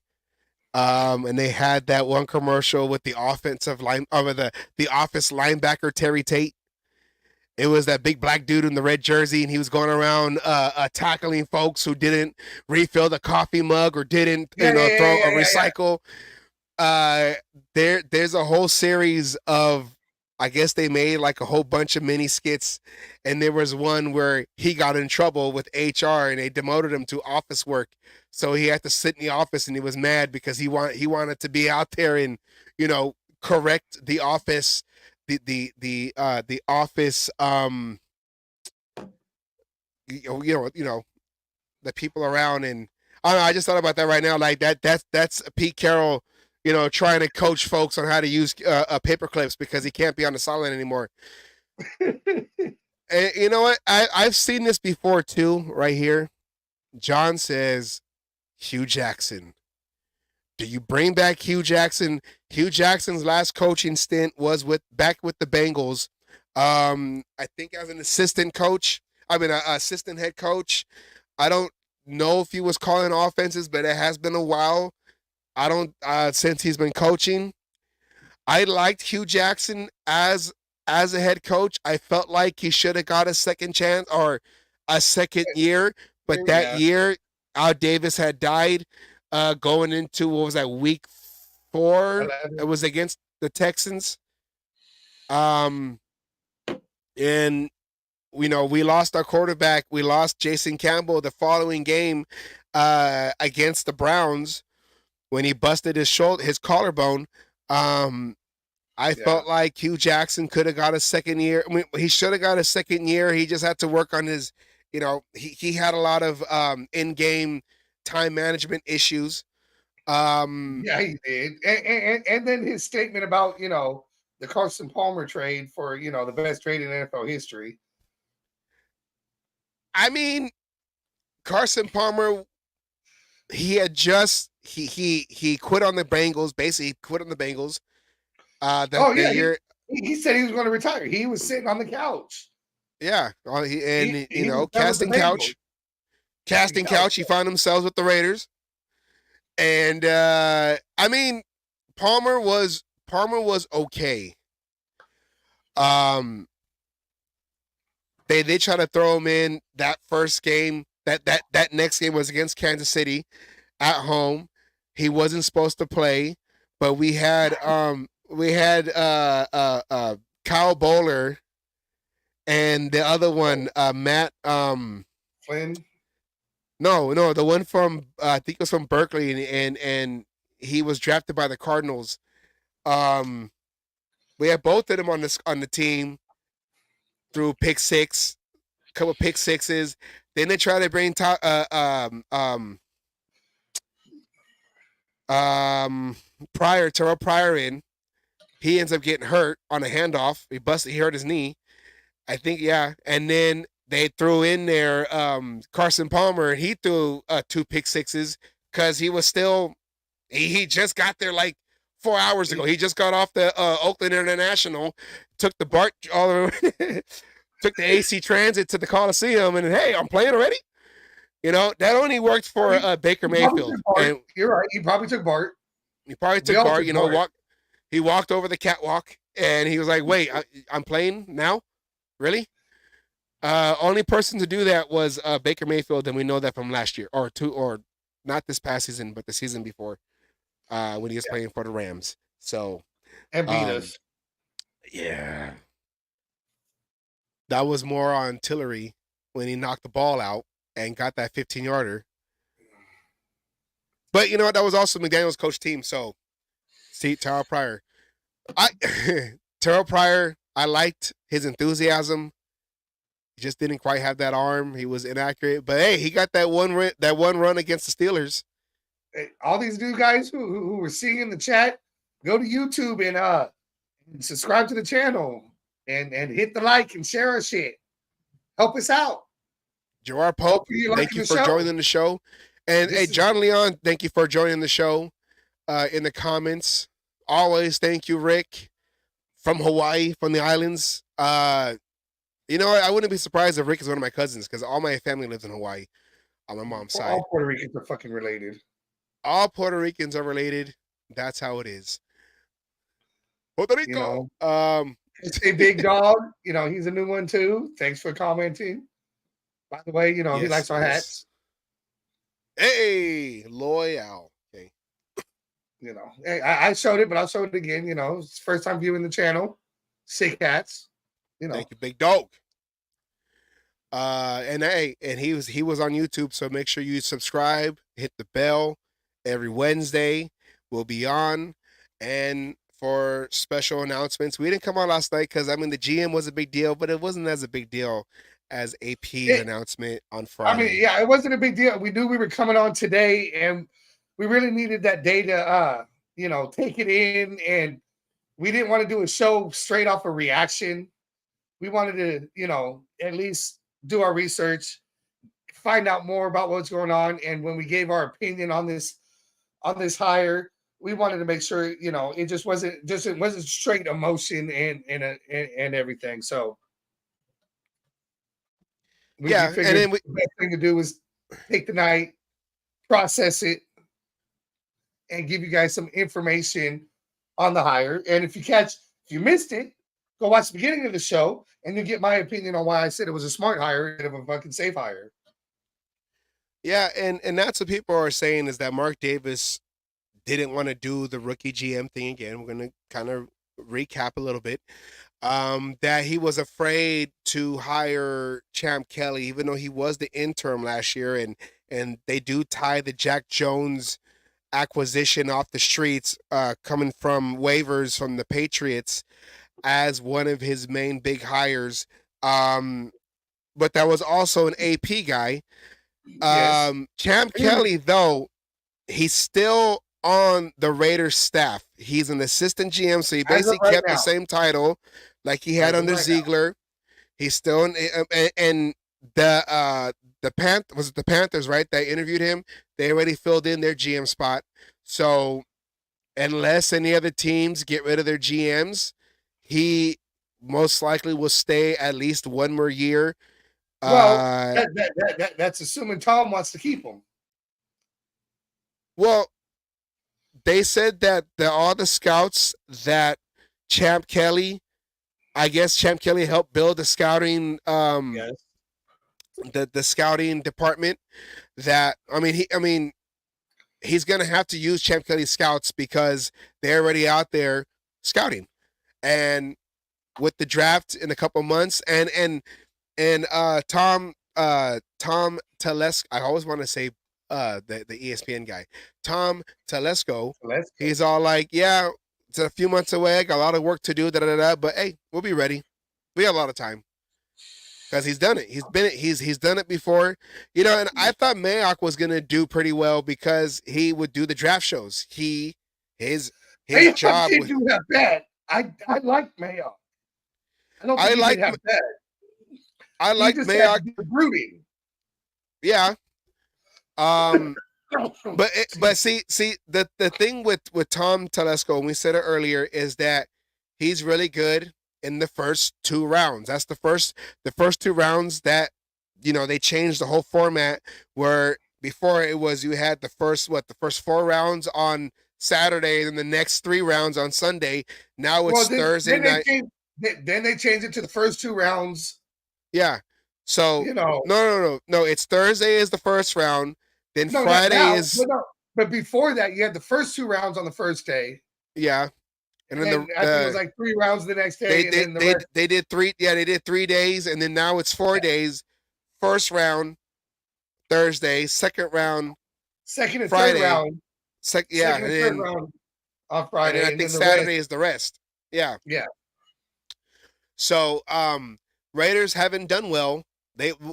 And they had that one commercial with the offensive line, the office linebacker Terry Tate. It was that big black dude in the red jersey, and he was going around tackling folks who didn't refill the coffee mug or didn't recycle. There's a whole series of, I guess they made like a whole bunch of mini skits, and there was one where he got in trouble with HR and they demoted him to office work. So he had to sit in the office, and he was mad because he wanted to be out there and, correct the office, the office, the people around. And I don't know, I just thought about that right now. Like that's Pete Carroll, trying to coach folks on how to use paper clips because he can't be on the sideline anymore. And you know what? I've seen this before too, right here. John says, Hugh Jackson. Do you bring back Hugh Jackson? Hugh Jackson's last coaching stint was back with the Bengals. I think as an assistant head coach. I don't know if he was calling offenses, but it has been a while. I don't since he's been coaching. I liked Hugh Jackson as a head coach. I felt like he should have got a second chance or a second year, but that year Al Davis had died going into, what was that, week 4? 11. It was against the Texans. And we lost our quarterback. We lost Jason Campbell the following game against the Browns when he busted his collarbone. I felt like Hugh Jackson could have got a second year. I mean, he should have got a second year. He just had to work on his, he had a lot of in-game time management issues. Yeah, he did. And then his statement about, the Carson Palmer trade for, the best trade in NFL history. I mean, Carson Palmer, he had just he quit on the Bengals. Basically, he quit on the Bengals. He said he was going to retire. He was sitting on the couch. Yeah, casting couch. He found himself with the Raiders, and I mean, Palmer was okay. They try to throw him in that first game. That next game was against Kansas City at home. He wasn't supposed to play, but we had Kyle Bowler and the other one, Matt Flynn. No, the one from I think it was from Berkeley, and he was drafted by the Cardinals. We had both of them on the team through pick six, couple pick sixes. Then they try to bring Terrell Pryor in. He ends up getting hurt on a handoff. He hurt his knee, I think. Yeah, and then they threw in there Carson Palmer, and he threw 2 pick sixes because he was still. He just got there like 4 hours ago. He just got off the Oakland International, took the BART took the AC Transit to the Coliseum, and hey, I'm playing already. That only worked for Baker Mayfield. And you're right. He probably took BART. He probably took BART. He walked over the catwalk, and he was like, "Wait, I'm playing now, Really? Only person to do that was Baker Mayfield, and we know that from last year, or not this past season, but the season before, when he was playing for the Rams. So, And beat um, us. yeah, that was more on Tillery when he knocked the ball out and got that 15-yarder. But you know what? That was also McDaniel's coach team. So, see, Terrell Pryor. Terrell Pryor, I liked his enthusiasm. He just didn't quite have that arm. He was inaccurate. But hey, he got that one run against the Steelers. Hey, all these new guys who were seeing in the chat, go to YouTube and subscribe to the channel and hit the like and share our shit. Help us out. Gerard Pope, thank you for joining the show. And hey, John Leon, thank you for joining the show in the comments. Always thank you, Rick, from Hawaii, from the islands. You know, I wouldn't be surprised if Rick is one of my cousins because all my family lives in Hawaii on my mom's side. All Puerto Ricans are fucking related. All Puerto Ricans are related. That's how it is. Puerto Rico. You know, say Big Dog. You know, he's a new one too. Thanks for commenting. By the way, you know, he likes our hats. Hey, loyal. Okay. You know, hey, I showed it, but I'll show it again. You know, it's first time viewing the channel. Sick hats. You know. Thank you, Big Dog. And he was on YouTube, so make sure you subscribe, hit the bell. Every Wednesday we'll be on, and for special announcements, we didn't come on last night because I mean the GM was a big deal, but it wasn't as a big deal as AP's announcement on Friday. I mean, yeah, it wasn't a big deal. We knew we were coming on today, and we really needed that day to, you know, take it in, and we didn't want to do a show straight off a reaction. We wanted to, you know, at least do our research, find out more about what's going on, and when we gave our opinion on this hire, we wanted to make sure, you know, it wasn't straight emotion and everything. So we figured and then the best thing to do was take the night, process it, and give you guys some information on the hire. And if you missed it, go watch the beginning of the show and you get my opinion on why I said it was a smart hire instead of a fucking safe hire. Yeah, and that's what people are saying is that Mark Davis didn't want to do the rookie GM thing again. We're going to kind of recap a little bit. That he was afraid to hire Champ Kelly, even though he was the interim last year, and they do tie the Jack Jones acquisition off the streets, coming from waivers from the Patriots as one of his main big hires. But that was also an AP guy. Yes. Champ Kelly, though, he's still on the Raiders staff. He's an assistant GM, so he basically kept the same title like he had under Ziegler. He's still and the Panthers, right? That interviewed him. They already filled in their GM spot. So unless any other teams get rid of their GMs, he most likely will stay at least one more year. Well, that's assuming Tom wants to keep him. Well, they said that all the scouts that Champ Kelly helped build the scouting, the scouting department. That he's gonna have to use Champ Kelly scouts because they're already out there scouting, and with the draft in a couple months, and Tom Telesco, I always want to say the ESPN guy, Tom Telesco. He's all like, yeah, it's a few months away. I got a lot of work to do, but hey, we'll be ready. We have a lot of time because he's done it. He's done it before, you know. And I thought Mayock was gonna do pretty well because he would do the draft shows. His job didn't do that bad. I like Mayock. I don't think he did that bad. I like Mayock brooding. Yeah. But see the thing with Tom Telesco, and we said it earlier, is that he's really good in the first two rounds. That's the first two rounds that, you know, they changed the whole format where before it was you had the first 4 rounds on Saturday and then the next 3 rounds on Sunday. Now it's Thursday night. Then they changed it to the first 2 rounds. Yeah. So You know, no. It's Thursday is the first round. Then no, not Friday now, is but before that, you had the first 2 rounds on the first day. yeah. And then I think it was like 3 rounds the next day. They did 3. Yeah, they did 3 days, and then now it's 4 days. First round Thursday, second round second and Friday. third round. Second and third round on Friday. And then I think Saturday is the rest. Yeah. Yeah. So Raiders haven't done well.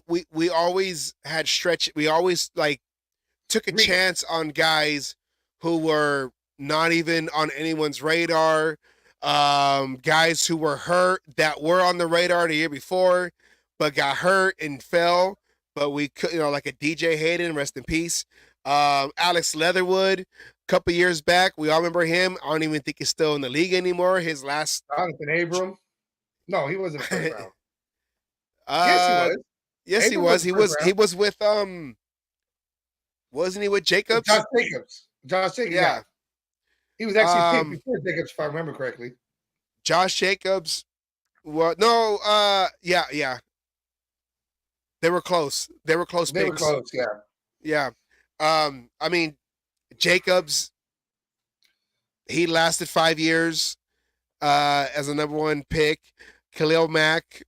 We always had stretch. We always like took a chance on guys who were not even on anyone's radar. Guys who were hurt that were on the radar the year before, but got hurt and fell. But we could, like a DJ Hayden, rest in peace. Alex Leatherwood, a couple years back, we all remember him. I don't even think he's still in the league anymore. His last Jonathan Abram. No, he wasn't first round. Yes, he was. He was with wasn't he with Jacobs? Josh Jacobs. Yeah. He was actually picked before Jacobs, if I remember correctly. Josh Jacobs. Well, no, yeah. They were close. They were close. They were close, yeah. Yeah. I mean, Jacobs, he lasted 5 years as a number 1 pick. Khalil Mack,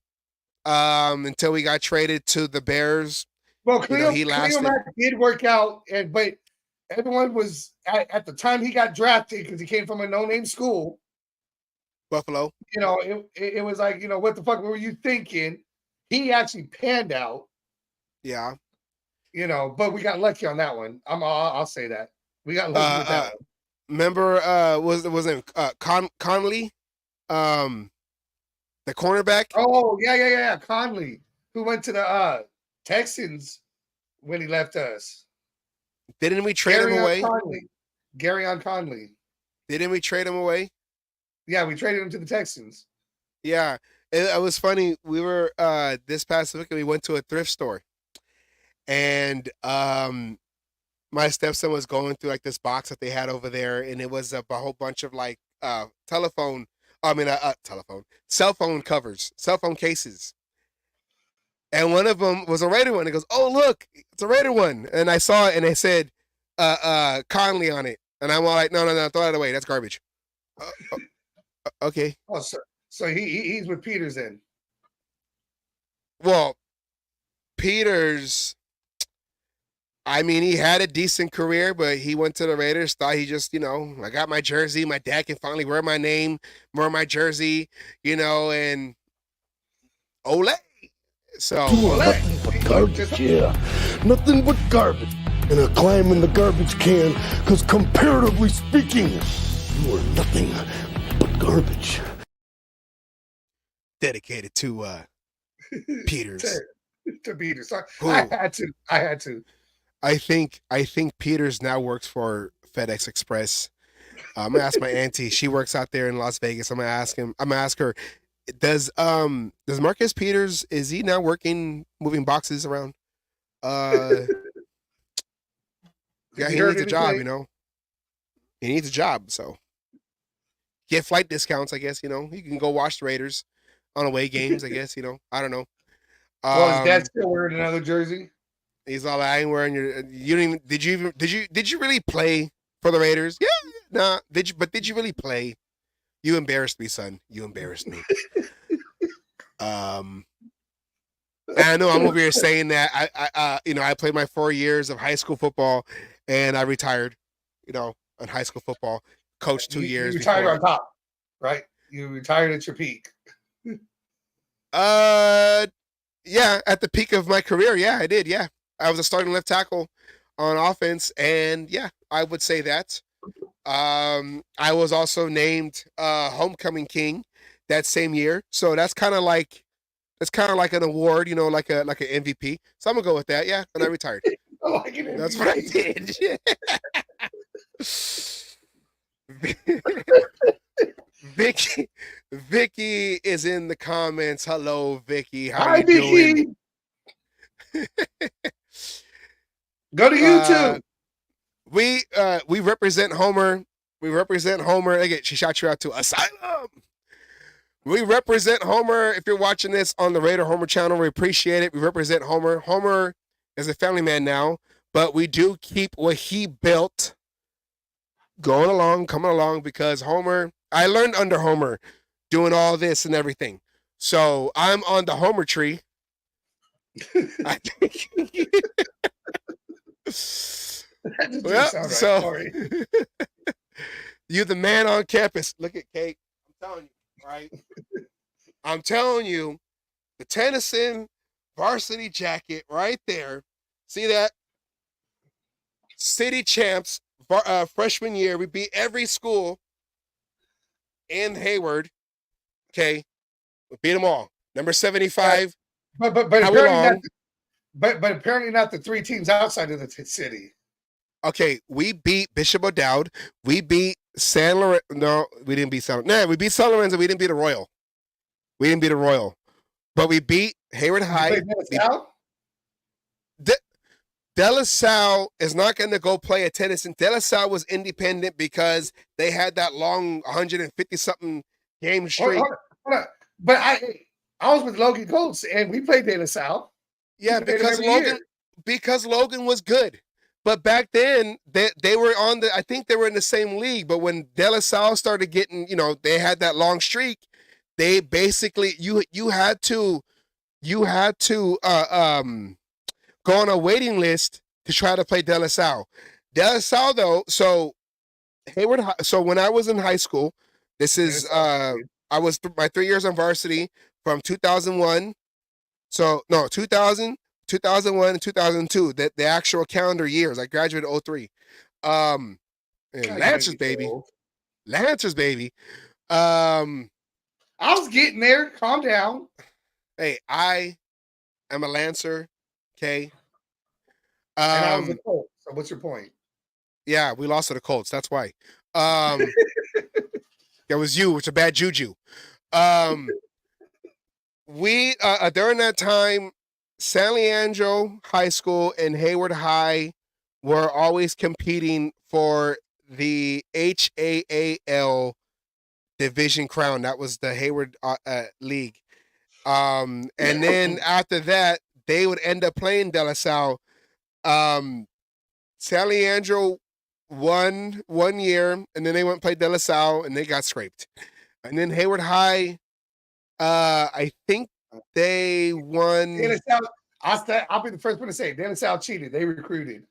until he got traded to the Bears. Well, Khalil Mack did work out, but everyone was at the time he got drafted because he came from a no-name school. Buffalo. It was like, what the fuck were you thinking? He actually panned out. Yeah. But we got lucky on that one. I'll say that. We got lucky with that one. Remember, was it Conley? The cornerback? Oh, yeah. Conley, who went to the Texans when he left us. Didn't we trade him away? Garyon Conley. Didn't we trade him away? Yeah, we traded him to the Texans. Yeah. It was funny. We were this past week, we went to a thrift store. And my stepson was going through like this box that they had over there, and it was a whole bunch of like cell phone covers, cell phone cases. And one of them was a Raider one. He goes, "Oh, look, it's a Raider one." And I saw it, and it said Conley on it. And I'm all like, no, throw that away. That's garbage. Okay. Oh, so he's with Peters then. Well, Peters, I mean, he had a decent career, but he went to the Raiders, thought he just, I got my jersey. My dad can finally wear my name, wear my jersey, and ole. So nothing but garbage, yeah. Nothing but garbage. And I climb in the garbage can, because comparatively speaking, you are nothing but garbage. Dedicated to Peters. To Peters. Sorry. I had to. I think Peters now works for FedEx Express. I'm gonna ask my auntie. She works out there in Las Vegas. I'm gonna ask her. Does Marcus Peters, is he now moving boxes around? Yeah, he needs a job. He needs a job. So get flight discounts, I guess. He can go watch the Raiders on away games. I guess. I don't know. Well, his dad's still wearing another jersey. He's all, I ain't wearing your. You didn't even. Did you really play for the Raiders? Yeah, nah. Did you really play? You embarrassed me, son. You embarrassed me. And I know I'm over here saying that I played my 4 years of high school football, and I retired. On high school football, coached 2 years. You retired on top, right? You retired at your peak. Yeah, at the peak of my career, yeah, I did. Yeah, I was a starting left tackle on offense, and yeah, I would say that. I was also named homecoming king that same year, so that's kind of like an award, like an MVP. So I'm gonna go with that. Yeah, and I retired. That's what I did. Vicky is in the comments. Hello, Vicky. How you doing? Go to YouTube. We represent Homer. We represent Homer. Again, she shot you out to Asylum. We represent Homer. If you're watching this on the Raider Homer channel, we appreciate it. We represent Homer. Homer is a family man now, but we do keep what he built going along, coming along, because Homer, I learned under Homer doing all this and everything. So I'm on the Homer tree. I think. Well, so you're the man on campus. Look at Kate. I'm telling you, right? I'm telling you, the Tennyson varsity jacket right there. See that? City champs, freshman year. We beat every school in Hayward. Okay, we beat them all. Number 75. But apparently not the three teams outside of the city. Okay, we beat Bishop O'Dowd. We beat San Lorenzo. No, we didn't beat San Lorenzo. No, we beat San Lorenzo. We didn't beat a Royal. We didn't beat a Royal. But we beat Hayward High. De La Salle is not going to go play at Tennyson. De La Salle was independent because they had that long 150-something game streak. Hold on. But I was with Logan Colts, and we played De La Salle. Yeah, because Logan was good. But back then, they were I think they were in the same league. But when De La Salle started getting, they had that long streak, they basically, you had to go on a waiting list to try to play De La Salle. De La Salle, though, so Hayward, so when I was in high school, this is, I was my 3 years on varsity from 2001. So, no, 2000, 2001, and 2002, the actual calendar years. I graduated 03. Lancers, baby. Lancers, baby. I was getting there. Calm down. Hey, I am a Lancer. Okay. And I was a Colt. So what's your point? Yeah, we lost to the Colts. That's why. That was you. It's a bad juju. We during that time, San Leandro High School and Hayward High were always competing for the HAAL division crown. That was the Hayward League. And then after that, they would end up playing De La Salle. San Leandro won 1 year, and then they went and played De La Salle, and they got scraped. And then Hayward High, I think they won. De La Salle, I'll be the first one to say De La Salle cheated. They recruited.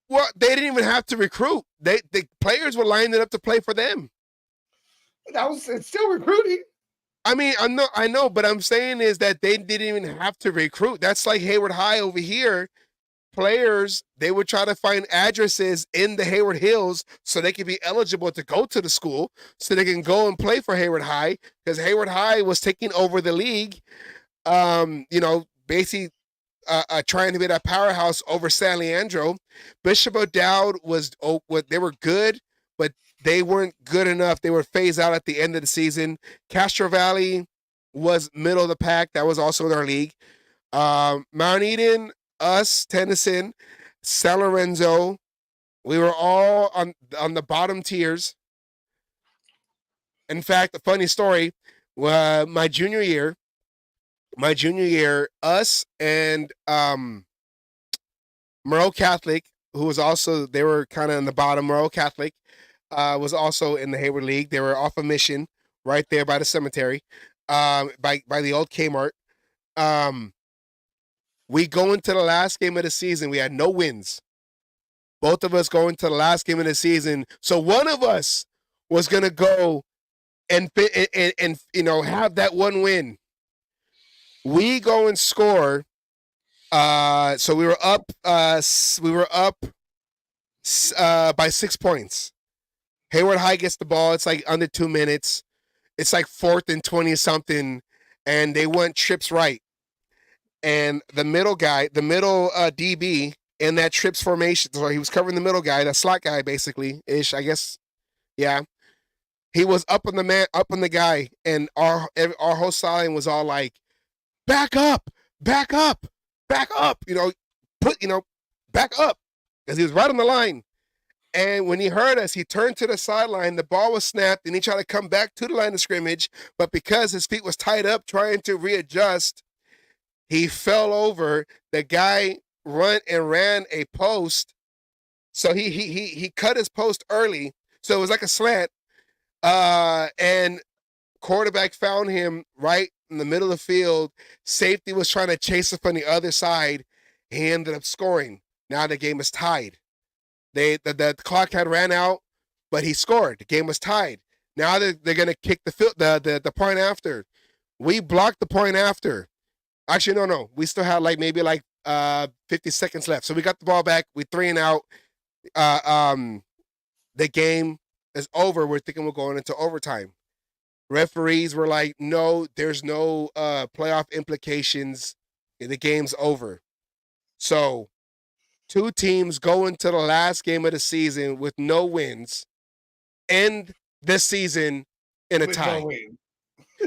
Well, they didn't even have to recruit. The players were lining up to play for them. It's still recruiting. I mean, I know, but I'm saying is that they didn't even have to recruit. That's like Hayward High over here. Players, they would try to find addresses in the Hayward Hills so they could be eligible to go to the school, so they can go and play for Hayward High, because Hayward High was taking over the league. Basically trying to be that powerhouse over San Leandro. Bishop O'Dowd they were good, but they weren't good enough. They were phased out at the end of the season. Castro Valley was middle of the pack. That was also in our league. Mount Eden, us, Tennyson, San Lorenzo, we were all on the bottom tiers. In fact, a funny story, my junior year, us and Merle Catholic, who was also, they were kind of in the bottom. Merle Catholic was also in the Hayward League. They were off a mission right there by the cemetery, by the old Kmart. We go into the last game of the season. We had no wins. Both of us go into the last game of the season. So one of us was going to go and have that one win. We go and score. So we were up by 6 points. Hayward High gets the ball. It's like under 2 minutes. It's like 4th and 20 something, and they went trips right. And the middle DB in that trips formation, so he was covering the middle guy, that slot guy basically ish, I guess. Yeah, he was up on the guy, and our whole sideline was all like, back up, back up, back up. Back up, because he was right on the line. And when he heard us, he turned to the sideline. The ball was snapped, and he tried to come back to the line of scrimmage. But because his feet was tied up trying to readjust, he fell over. The guy ran a post. So he cut his post early. So it was like a slant. And quarterback found him right in the middle of the field. Safety was trying to chase him from the other side. He ended up scoring. Now the game is tied. The clock had ran out, but he scored. The game was tied. Now they're going to kick the point after. We blocked the point after. Actually, no. We still had maybe 50 seconds left. So we got the ball back. We 3 and out. The game is over. We're thinking we're going into overtime. Referees were like, no, there's no playoff implications. The game's over. So 2 teams go into the last game of the season with no wins, end this season in a tie.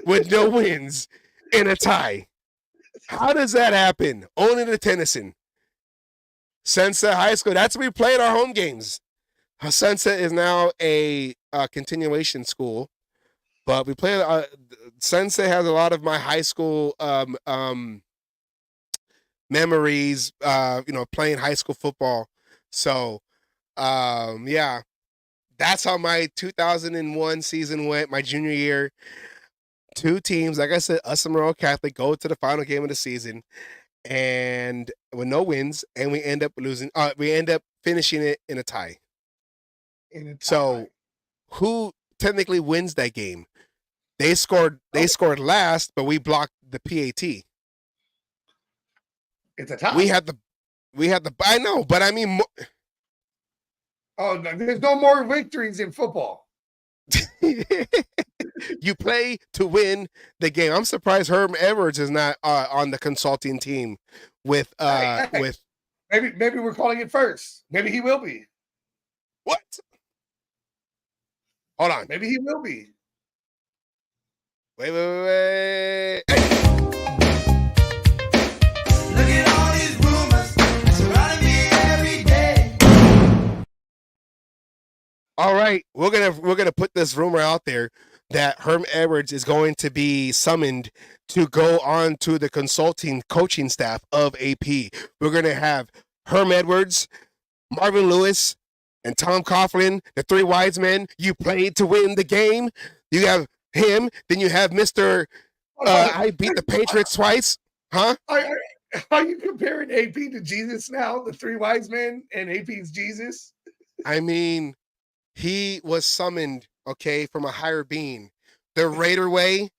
With no wins in a tie. How does that happen? Only the Tennyson. Sunset High School, that's where we played our home games. Sunset is now a continuation school, but we play. Sunset has a lot of my high school memories, playing high school football. So, yeah, that's how my 2001 season went, my junior year. 2 teams, like I said, us and Monroe Catholic, go to the final game of the season, and with no wins, and we end up losing. We end up finishing it in a tie. So, who technically wins that game? They scored last, but we blocked the PAT. It's a tie. We had the. I know, but I mean. Oh, there's no more victories in football. You play to win the game. I'm surprised Herm Edwards is not on the consulting team with with. Maybe we're calling it first. Maybe he will be. What? Hold on. Maybe he will be. Wait. Hey. Look at all these rumors surrounding me every day. All right, we're gonna put this rumor out there that Herm Edwards is going to be summoned to go on to the consulting coaching staff of AP. We're gonna have Herm Edwards, Marvin Lewis, and Tom Coughlin, the 3 wise men. You played to win the game. You have him. Then you have Mr. I beat the Patriots twice. Huh? Are you comparing AP to Jesus now? The 3 wise men and AP's Jesus? I mean, he was summoned, from a higher being. The Raider way.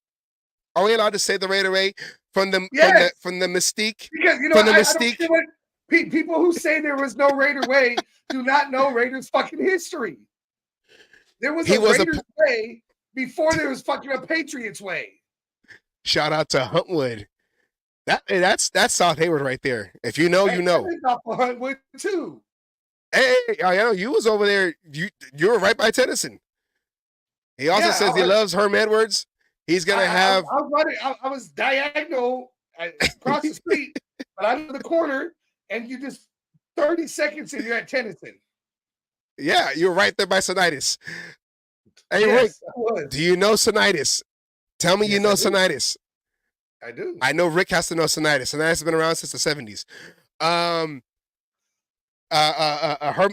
Are we allowed to say the Raider way? From the mystique? Because from the mystique. I don't people who say there was no Raider way do not know Raiders fucking history. There was a Raiders way before there was fucking a Patriots way. Shout out to Huntwood. That's South Hayward right there. If you know, you know. Huntwood too. Hey, I know you was over there. You were right by Tennyson. He also says he loves Herm Edwards. He's gonna have. I was diagonal across the street, but I'm in the corner, and you just 30 seconds and you're at Tennyson. Yeah, you were right there by Sinitis. Hey, Yes, Rick, do you know Sinitis? Tell me you know Sinitis. I do. I know Rick has to know Sinitis. Sinitis has been around since the 70s. Herm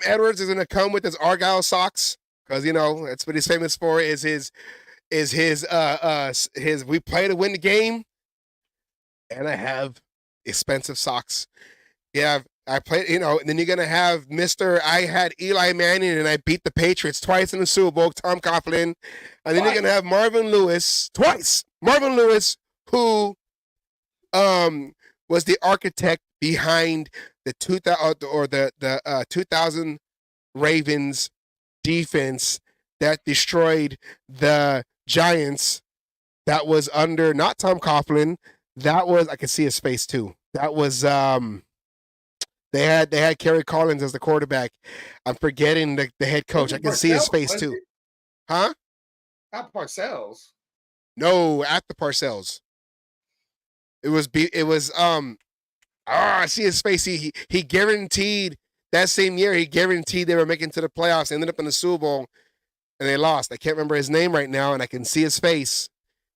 Edwards is gonna come with his Argyle socks because that's what he's famous for. Is his we play to win the game, and I have expensive socks. Yeah, I played. And then you're gonna have Mr. I had Eli Manning and I beat the Patriots twice in the Super Bowl. Tom Coughlin, and then you're gonna have Marvin Lewis twice. Marvin Lewis, who was the architect behind the 2000 Ravens defense that destroyed the Giants. That was under not Tom Coughlin. That was, I can see his face too. That was they had Kerry Collins as the quarterback. I'm forgetting the head coach. I can see his face too. Huh? Not Parcells. No, after Parcells. I see his face. He guaranteed that same year, he guaranteed they were making to the playoffs, ended up in the Super Bowl, and they lost. I can't remember his name right now, and I can see his face.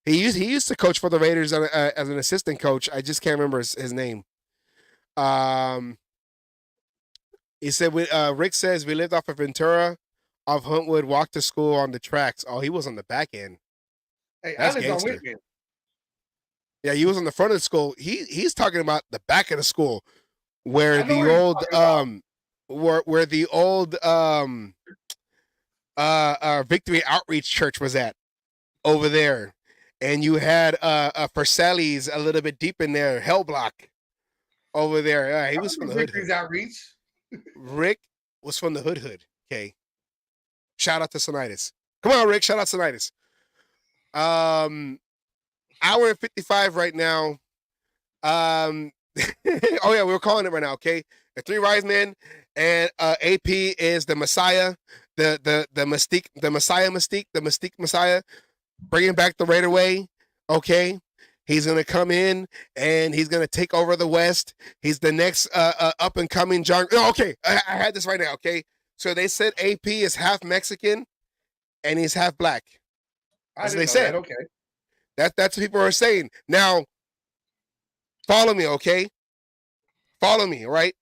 He used to coach for the Raiders as an assistant coach. I just can't remember his name. He said, Rick says, we lived off of Ventura, off Huntwood, walked to school on the tracks. Oh, he was on the back end. Hey, That's I lived on gangster. Whitman. Yeah, he was on the front of the school. He's talking about the back of the school where I know the what he's old talking where the old Victory Outreach Church was at over there. And you had Perselli's a little bit deep in there, Hell Block over there. He was from the hood. Victory's Outreach. Rick was from the hood. Okay. Shout out to Sonitis. Come on, Rick. Shout out to Sonitis. Hour and 55 right now. Oh yeah, we're calling it right now. Okay, the three wise men and AP is the Messiah, the mystique, the Messiah mystique, the mystique Messiah, bringing back the Raider way. Okay, he's gonna come in and he's gonna take over the West. He's the next up and coming John. Oh, okay, I had this right now. Okay, so they said AP is half Mexican and he's half black. That's what they said. Okay. That's what people are saying. Now, follow me, okay? Follow me, right?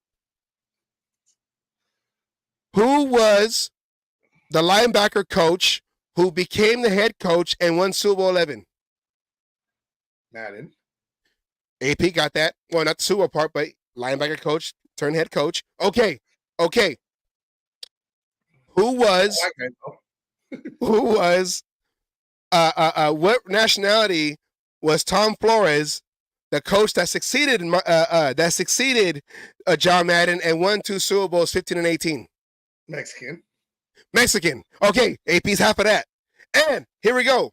Who was the linebacker coach who became the head coach and won Super Bowl 11? Madden. AP got that. Well, not the Super Bowl part, but linebacker coach turned head coach. Okay. Who was what nationality was Tom Flores, the coach that succeeded John Madden and won 2 Super Bowls, 15 and 18? Mexican. Okay, AP's half of that. And here we go.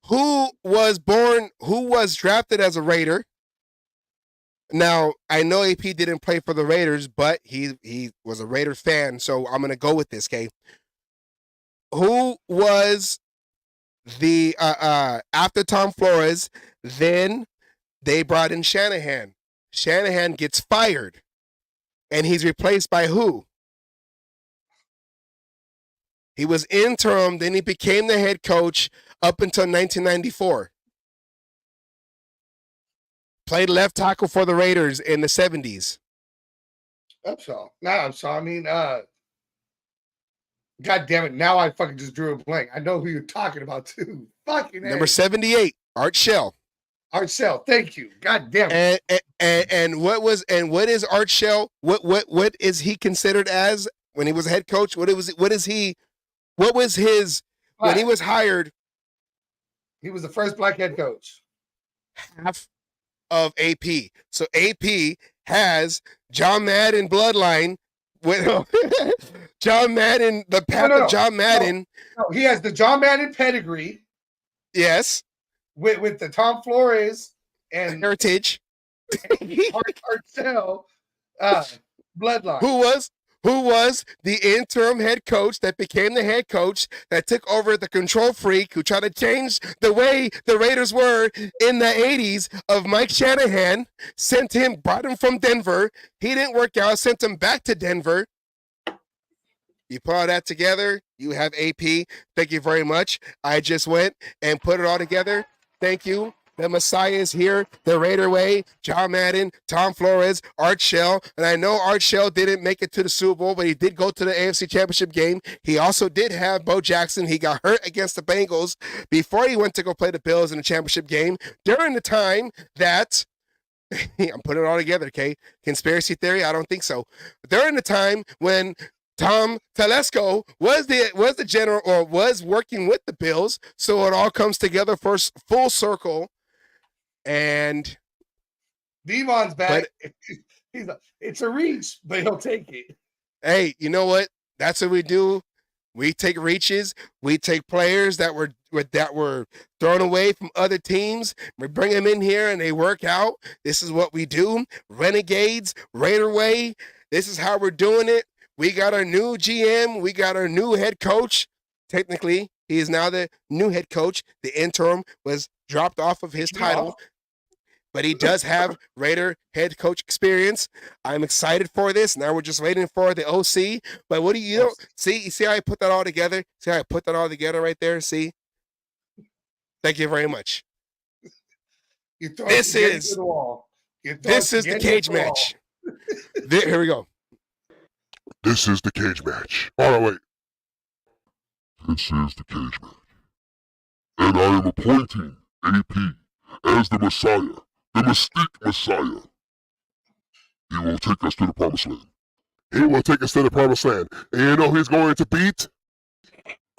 Who was drafted as a Raider? Now, I know AP didn't play for the Raiders, but he was a Raider fan, so I'm going to go with this, okay? Who was the after Tom Flores, then they brought in Shanahan. Shanahan gets fired, and he's replaced by who? He was interim, then he became the head coach up until 1994. Played left tackle for the Raiders in the 70s. That's all. I mean, God damn it. Now I fucking just drew a blank. I know who you're talking about, too. Fucking Number 78, Art Shell. Art Shell, thank you. God damn it. And what is Art Shell? What is he considered as when he was a head coach? What was his when he was hired? He was the first black head coach. Half of AP. So AP has John Madden bloodline with John Madden, the path of John Madden. No, he has the John Madden pedigree. Yes. With the Tom Flores and heritage. Art Shell bloodline. Who was the interim head coach that became the head coach that took over the control freak who tried to change the way the Raiders were in the 80s of Mike Shanahan, brought him from Denver. He didn't work out, sent him back to Denver. You put all that together, you have AP. Thank you very much. I just went and put it all together. Thank you. The Messiah is here, the Raider way, John Madden, Tom Flores, Art Shell. And I know Art Shell didn't make it to the Super Bowl, but he did go to the AFC Championship game. He also did have Bo Jackson. He got hurt against the Bengals before he went to go play the Bills in the championship game during the time that I'm putting it all together, okay? Conspiracy theory? I don't think so. During the time when Tom Telesco was the general or was working with the Bills, so it all comes together for full circle. And Devon's back. It's a reach, but he'll take it. Hey, you know what? That's what we do. We take reaches. We take players that were thrown away from other teams. We bring them in here and they work out. This is what we do. Renegades, Raider way. This is how we're doing it. We got our new GM. We got our new head coach. Technically, he is now the new head coach. The interim was dropped off of his title. but he does have Raider head coach experience. I'm excited for this. Now we're just waiting for the OC. But what do you know? See, you see how I put that all together? See how I put that all together right there? See? Thank you very much. This is the cage match. Here we go. This is the cage match. Oh, no, wait. This is the cage match. And I am appointing AP as the Messiah, the Mystique Messiah. He will take us to the promised land. He will take us to the promised land. And you know he's going to beat?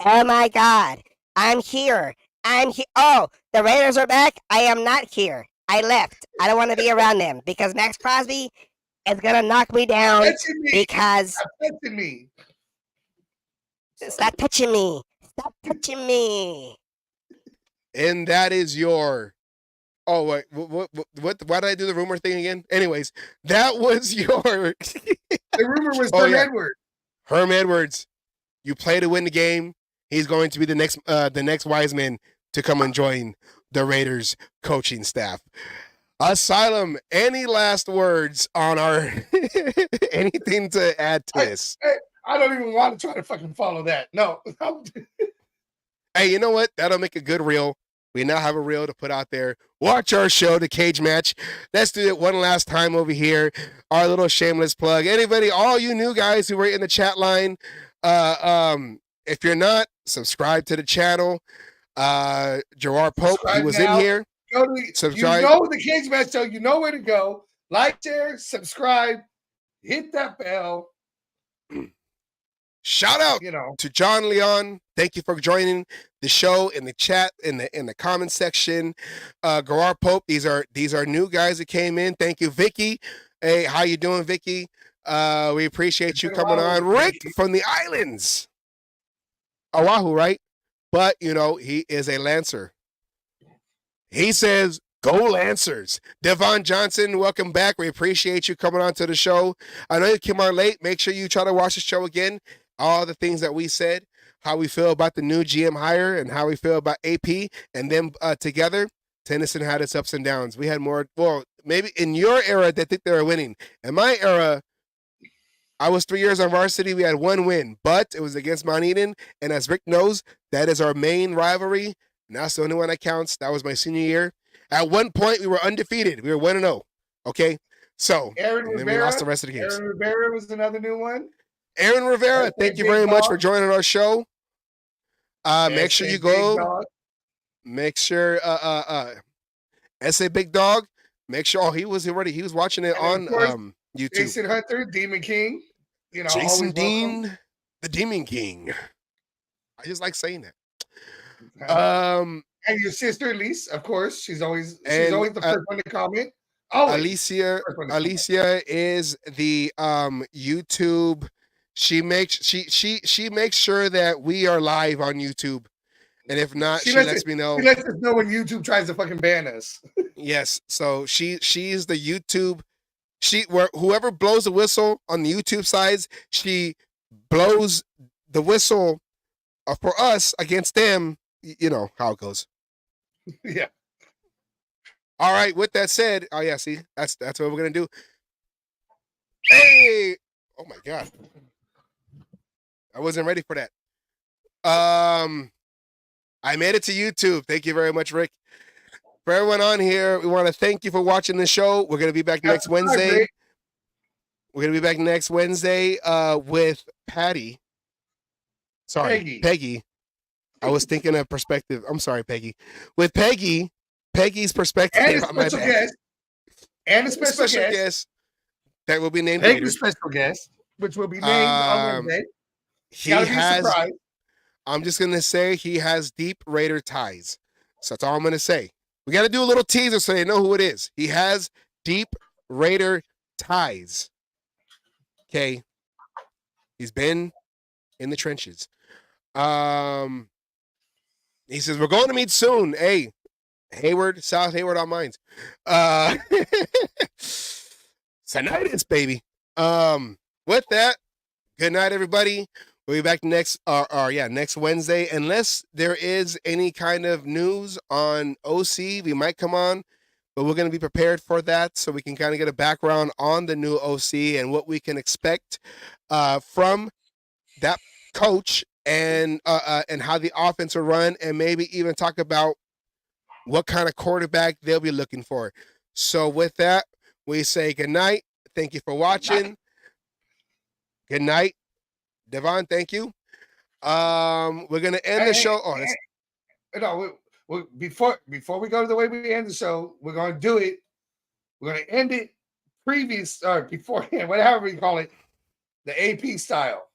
Oh my God. I'm here. I'm here. Oh, the Raiders are back. I am not here. I left. I don't want to be around them because Max Crosby is going to knock me down because... Stop touching me. Stop touching me. Stop touching me. And that is your... Oh, wait. What? Why did I do the rumor thing again? Anyways, that was your... The rumor was Herm Edwards. Herm Edwards. You play to win the game. He's going to be the next Wiseman to come and join the Raiders coaching staff. Asylum, any last words on our anything to add to this? I don't even want to try to fucking follow that. No. Hey, you know what? That'll make a good reel. We now have a reel to put out there. Watch our show, The Cage Match. Let's do it one last time over here. Our little shameless plug. Anybody, all you new guys who were in the chat line, if you're not, subscribe to the channel. Gerard Pope, he was in here. Subscribe. You know the Cage Match Show. You know where to go. Like, share, subscribe, hit that bell. Shout out to John Leon. Thank you for joining the show in the chat, in the comment section. Gerard Pope, these are new guys that came in. Thank you, Vicky. Hey, how you doing, Vicky? We appreciate you coming on. Rick from the islands. Oahu, right? But, he is a Lancer. He says, go Lancers. Devon Johnson, welcome back. We appreciate you coming on to the show. I know you came on late. Make sure you try to watch the show again. All the things that we said, how we feel about the new GM hire and how we feel about AP and them together. Tennyson had its ups and downs. We had more, well, maybe in your era, they think they were winning. In my era, I was 3 years on varsity. We had one win, but it was against Mount Eden. And as Rick knows, that is our main rivalry. And that's the only one that counts. That was my senior year. At one point, we were undefeated. We were 1-0. Okay? So, Aaron and then Rivera, we lost the rest of the games. Aaron Rivera was another new one. Aaron Rivera, thank you very much for joining our show. Make sure you go. Make sure, S.A. Big Dog. Make sure, he was watching it on YouTube. Jason Hunter, Demon King. Jason Dean, the Demon King. I just like saying that. And your sister, Elise, of course. She's always the first one to comment. Alicia is the YouTube. She makes sure that we are live on YouTube. And if not, she lets me know. She lets us know when YouTube tries to fucking ban us. Yes. So she's the YouTube. Whoever blows the whistle on the YouTube sides, she blows the whistle for us against them. You know how it goes. Yeah. All right. With that said, oh yeah, see, that's what we're gonna do. Hey! Oh my God, I wasn't ready for that. I made it to YouTube. Thank you very much, Rick. For everyone on here, we want to thank you for watching the show. We're gonna be back next Wednesday. We're gonna be back next Wednesday with Patty. Sorry, Peggy. I was thinking of perspective. I'm sorry, Peggy. With Peggy's perspective. And a special guest. And a special guest. That will be named later. A special guest, which will be named on Wednesday. I'm just going to say he has deep Raider ties. So that's all I'm going to say. We got to do a little teaser so they know who it is. He has deep Raider ties. Okay. He's been in the trenches. He says, we're going to meet soon. Hey, Hayward, South Hayward on mines. Sinitis, baby. With that, good night, everybody. We'll be back next Wednesday. Unless there is any kind of news on OC, we might come on but we're going to be prepared for that so we can kind of get a background on the new OC and what we can expect from that coach and how the offense will run, and maybe even talk about what kind of quarterback they'll be looking for. So with that, we say good night. Thank you for watching. Good night. Devon, thank you. We're gonna end the show. Oh, before we go to the way we end the show, we're gonna do it. We're gonna end it beforehand, whatever we call it, the AP style.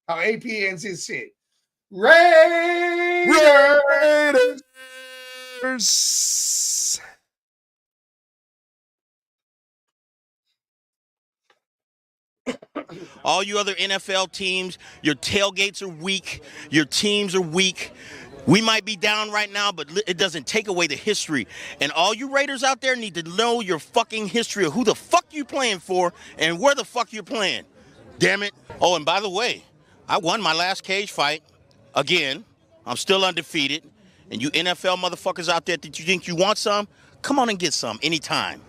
How AP ends his shit. Raiders. All you other NFL teams, your tailgates are weak. Your teams are weak. We might be down right now, but it doesn't take away the history. And all you Raiders out there need to know your fucking history of who the fuck you playing for and where the fuck you're playing. Damn it. Oh, and by the way, I won my last cage fight. Again, I'm still undefeated. And you NFL motherfuckers out there that you think you want some, come on and get some anytime.